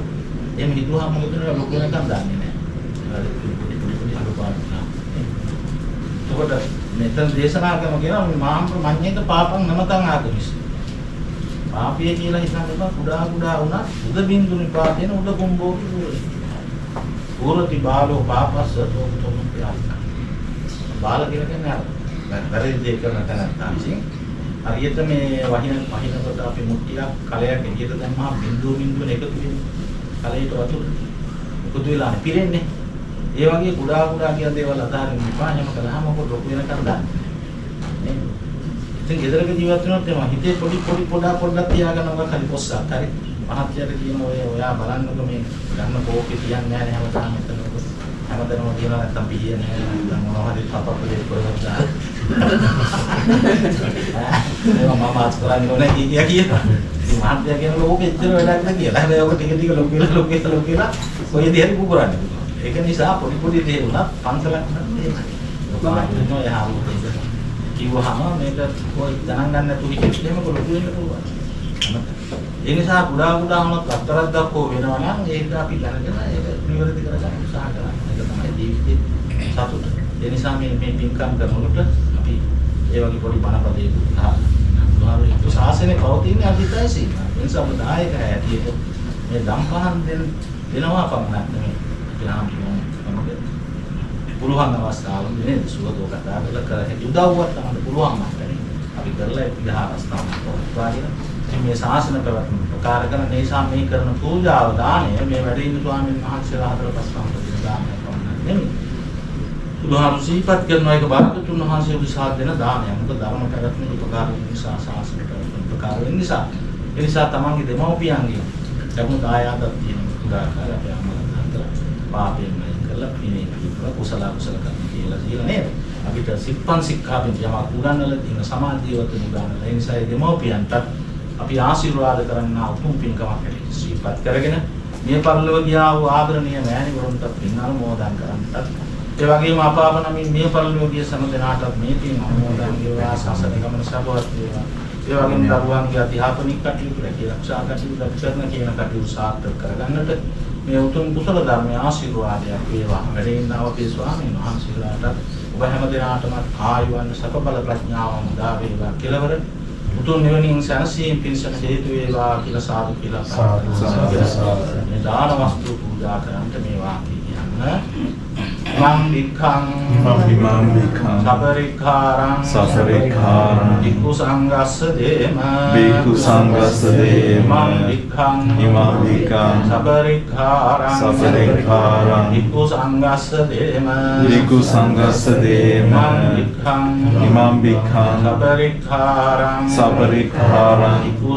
C: එහෙම හිතුවාම මොකද වෙන්නේ ලොකු වෙනකන් දන්නේ නැහැ පොඩි අනුපාතන ඔකට මෙතන දේශනා කරන කෙනා මාම් ප්‍රමඤ්ඤේත පාපං නමතං ආගමිස් පාපිය කියලා හිතන්න එපා කුඩා වුණා උද බින්දු නිපාතේන උද කුම්භෝති පූර්වති බාලෝ පාපස්ස තෝතෝ ප්‍රාර්ථනා බාල කියලා කියන්නේ වැරදි දේ කරන තැන තමයි හරියට මේ වහිනකොට අපි මුට්ටියක් කලයක් එළියට දැම්මම බින්දුව එකතු වෙන්නේ කලයට වතුර එකතු වෙලානේ පිරෙන්නේ ඒ වගේ කුඩා කියන දේවල් අතහරින්න එපා යම කළාම ඔක ලොකු වෙනකන් දාන්න නේ ඉතින් ගෙදරක ජීවත් වෙනකොට එම හිතේ පොඩ්ඩක් තියාගන්න ඔක හරි පොස්සක් හරි මහත්යට කියන ඔයා බලන්නකො මේ ගන්න කෝකේ තියන්නේ නැහැ නේ හැමදාම හැමදාම කියනවා නැත්තම් පිළිය නැහැ නැත්තම් මොනවා හරි පපප්පලේ කරලා දාන්න ඒවා මම ආත් කරන්නේ නැහැ කියනවා ඉතින් මහත්ය කියනකොට ඕක එච්චර වැඩක් නැහැ කියලා හැබැයි ඔක ටික ලොකු වෙලා කොයි දෙයක් පුපුරන්නේ ඒක නිසා පොඩි දේ උනත් පන්සලක් නම් එහෙමයි. ඔබ යහම කිව්වහම මේක කොයි ගණන් ගන්න නැතුව හිටියොත් එහෙම ලොකු වෙන්න පුළුවන්. ඒ නිසා කුඩා වුණත් අත්තරක් දක්වෝ වෙනවා නම් ඒක අපි දැනගෙන ඒක නිවැරදි කරගන්න උත්සාහ කරන්න. ඒක තමයි ජීවිතේ සතුට. ඒ නිසා මේ පින්කම් කරනකොට අපි ඒ වගේ පොඩි බණපදයක උත්සාහ කරනවා. ශාසනයේ පවතින අධිතයි සීමා. ඒ නිසා ඔබ දායක හැටියට මේ ධම්පහන් දෙනවා පමණක් නෙමෙයි. පුළුවන් අවස්ථාවල නේද සුවදෝ කතා කරලා කර හැකි උදව්වක් තමයි පුළුවන් මතනේ අපි කරලා විහාර අවස්ථාවක් වගේ මේ ශාසන ප්‍රවර්තන ප්‍රකාර කරන නිසා මේ කරන පූජාව දාණය මේ වැඩිහිටි ස්වාමීන් වහන්සේලා හතර පහ සම්පූර්ණ දානය කරනවා නෙමෙයි බුදුහාම සීපත් කරන එක බාරතුන් වහන්සේ විසාර දෙන දානය මොකද ධර්ම ප්‍රවර්තන උපකාර වෙන නිසා ශාසන ප්‍රවර්තන උපකාර වෙන නිසා ඒ නිසා තමන්ගේ දෙමව්පියන්ගේ ලැබුණු දායාදක් තියෙන උදාහරණ අපි අමතක පාපයෙන් කරලා පිනේ කියලා කුසල කරන කියලා නේද අපිට සිප්පන් සික්ඛාවෙන් යමක් උගන්වලා තියෙන සමාජ ජීවිත උගන්වලා ඒ නිසා ඒ දෙමෝපියන්ට අපි ආශිර්වාද කරන්නා උතුම් පින්කමක් ඇති සිප්පත් කරගෙන මේ පරිලෝක ගියා වූ ආදරණීය මෑණිවරුන්ට පින් අනුමෝදන් කරන්නත් ඒ වගේම අපාවන මේ පරිලෝකීය සම දෙනාටත් මේ පින් අනුමෝදන් වේවා සසර ගමන සබවත් වේවා ඒ වගේම දරුවන්ගේ අධ්‍යාපනික කටයුතු රැකියා කටයුතු කරන කියන කටයුතු සාර්ථක කරගන්නට මේ උතුම් කුසල ධර්මයේ ආශිර්වාදයක් වේවා. වැඩින්නා අපේ ස්වාමීන් වහන්සේලාට ඔබ හැම දිනාටම ආයුවන් සකබල ප්‍රඥාවම දා වේවා. කෙලවර උතුම් නිවනින් සැනසීම පිණිස හේතු වේවා කියලා සාදු කියලා ප්‍රාර්ථනා. මේ දාන වස්තු පූජා කරන්ට මේවා කියන්න. මම් වික්ඛං සබරික්ඛාරං වික්ඛු සංඝස්ස දේම මම් වික්ඛං සබරික්ඛාරං වික්ඛු සංඝස්ස දේම
F: ඉමං වික්ඛං
C: සබරික්ඛාරං වික්ඛු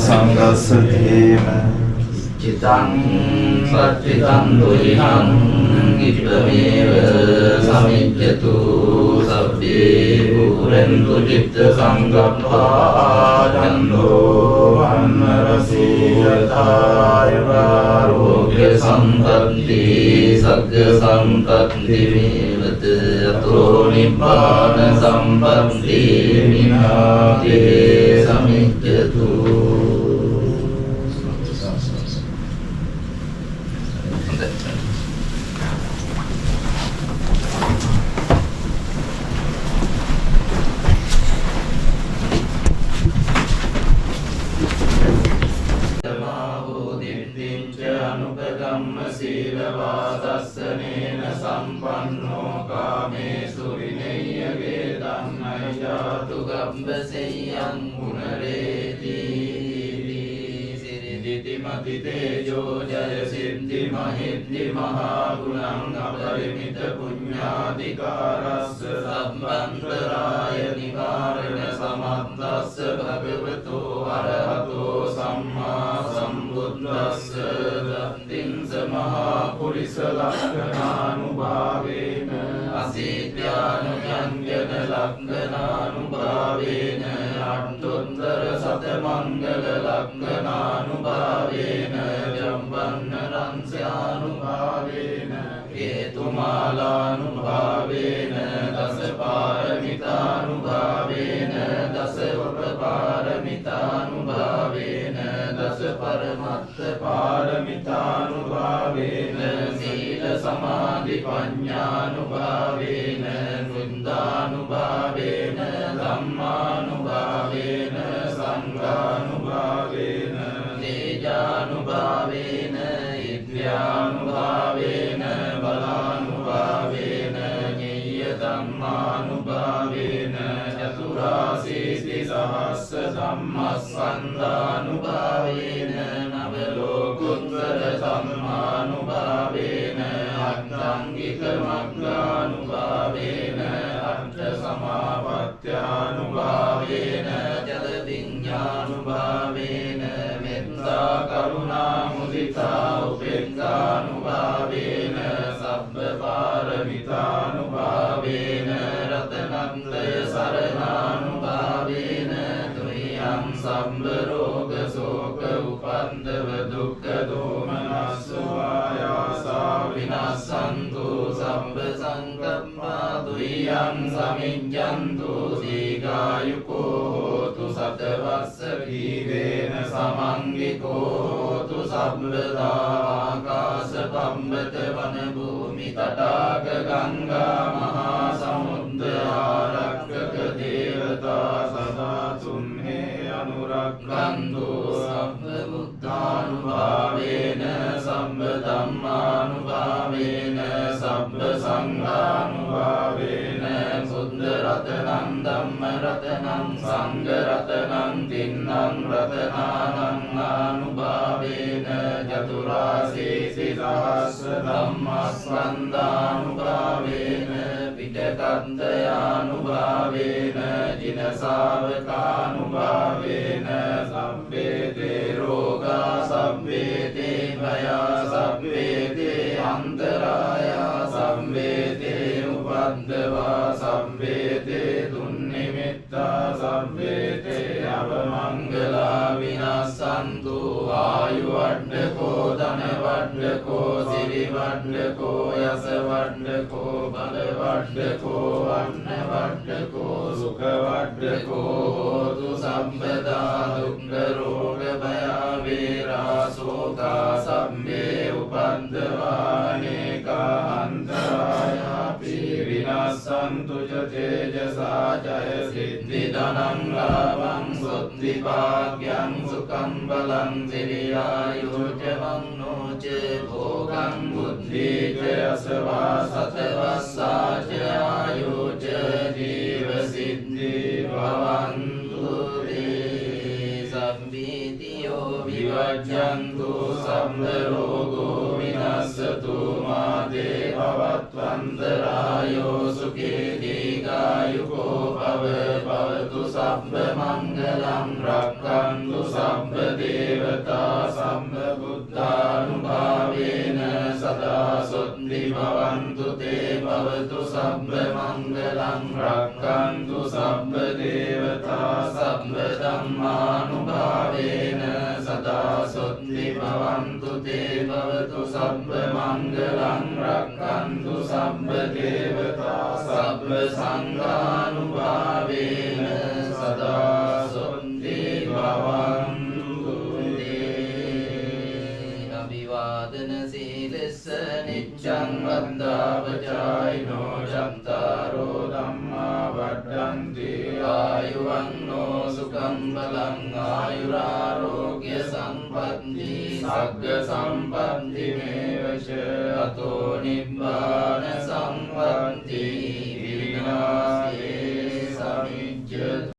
C: සංඝස්ස දේම චිතං සච්චිතං දුරිහං ඉපමේව සමිච්ඡතු සබ්බේ පුරන්තු චිත්ත සංගප්පා ජන්තෝ අන්නරසීයතාය රෝග්‍ය සම්පත්ති සග්ග සම්පත්ති වේවත අතෝ නිපාන සම්පත්ති විනාතේ සමිච්ඡතු
B: සීලවාසස්සනේන සම්පන්නෝ කාමේසු විනය්‍යගේ ධම්මය ජාතු ගම්බසෙය්‍යං පුනරේති
E: මති තේජෝ ජය සිද්ධි මහිද්දි මහා ගුණං අපරිමිත පුඤ්ඤාධිකාරස්ස සම්බන්තරාය නිවාරණ සමත්තස්ස භගවතෝ අරහතෝ සම්මා සම්බුද්දස්ස දත්තිංස මහා පුරිස ලක්ඛණානුභාවේන අසීත්‍යානුයංජන ලක්ඛණානුභාවේන අට්ඨොත්තර සතමංගල ලක්ඛණානුභාවේන ජම්බන්න රංස්‍යානුභාවේන හේතුමාලානුභාවේන දස පාරමිතානුභාවේන දස උපපාරමිතානුභාවේන දස පරමත්ත පාරමිතානුභාවේන සීල සමාධි පඤ්ඤානුභාවේන වෘන්දානුභාවේන ධම්මානුභාවේන සංඝානුභාවේන තේජානුභාවේන ඉන්ද්‍රියානුභාවේන බලානුභාවේන ඤෙය්‍ය ධම්මානුභාවේන චතුරාසීති සහස්ස ධම්මස්කන්ධානුභාවේන නව ලෝකුත්තර ධම්මානුභාවේන අට්ඨංගික මග්ගානුභාවේන අට්ඨ සමාපත්ත්‍යානුභාවේන ජල විඤ්ඤානුභාවේන මෙත්තා කරුණා මුදිතා උපේක්ඛානුභාවේන සබ්බ පාරමිතානුභාවේන රතනත්‍රය සරණානුභාවේන තුරියං සම්බ රෝග ශෝක උපන්දව දුක්ඛ දෝමනස්සු ආයාසා විනාසන්තු සම්බ සංකම්මා තුරියං සමිඤ්ඤන්තු දීඝායුකෝ හෝතු සතවස්ස කීවේන සමංගිකෝ හෝතු සම්බදා ආකාශ පම්බත වන භූමි තටාක ගංගා මහා සමුද්‍ර ආරක්ෂක දේවතා සදා තුම්හේ අනුරක්ඛන්තු සම්බ බුද්ධානුභාවේන සම්බ ධම්මානුභාවේන සම්බ සංඝානුභාවේන බුද්ධ රතනං ධම්ම රතනං සංඝ රතනං තින්නං රතනානං ආනුභාවේන චතුරාසීති සහස්ස ධම්මස්කන්ධානුභාවේන පිටකන්තයානුභාවේන ජින ශාවකානුභාවේන සම්පේතේ රෝගා සම්පේතේ භයා සම්පේතේ අන්තරායා සම්පේතේ උපද්දවා සම්පේතේ දුන්නිමිත්තා සම්පේතේ අවමංගලා විනාසන්තු ආයු වඩ්ඩකෝ ධන වඩ්ඩකෝ සිරි වඩ්ඩකෝ යස වඩ්ඩකෝ බල වඩ්ඩකෝ අන්න වඩ්ඩකෝ සුඛ වඩ්ඩකෝ හෝතු සම්පදා දුක්ඛ රෝග භය වේරා සෝකා සම්මේ උපද්දවානේකා අන්තරායාපි විනාසන්තු ච තේජසා ජය සිද්ධි ධනං ලාභං සොත්ති භාග්‍යං සුඛං බලං සිරියායුච වන්නෝච භෝගං බුද්ධි ච යසවා සතවස්සා ච ආයුච ජීව සිද්ධි භවන්තු තේ සම්බීතියෝ විවජ්ජන්තු සම්බ රෝගෝ විනස්සතු මාතේ භවත්වන්තරායෝ සුඛේ දීඝායුකෝ භව භවතු සම්බ මංගලං රක්ඛන්තු සම්බ දේවතා සම්බ බුද්ධානුභාවේන සදා සොත්ති භවන්තු තේ භවතු සම්බ මංගලං රක්ඛන්තු සම්බ දේවතා සම්බ ධම්මානුභාවේන සදා සොත්ති භවන්තු තේ භවතු සම්බ මංගලං රක්ඛන්තු සම්බ දේවතා සම්බ සංඝානුභාවේන සදා සොත්ති භවන්තු තේ අභිවාදන සීලස්ස නිච්ඡං වද්දාවචායිනෝ චත්තාරෝ ධම්මා වඩ්ඩන්ති ආයුවන්නෝ සුඛං බලං ආයුරාරෝග්‍ය සම්පatti සග්ග සම්පatti මේවච අතෝ නිබ්බාන සම්පatti විනාශේ සමිජ්ජ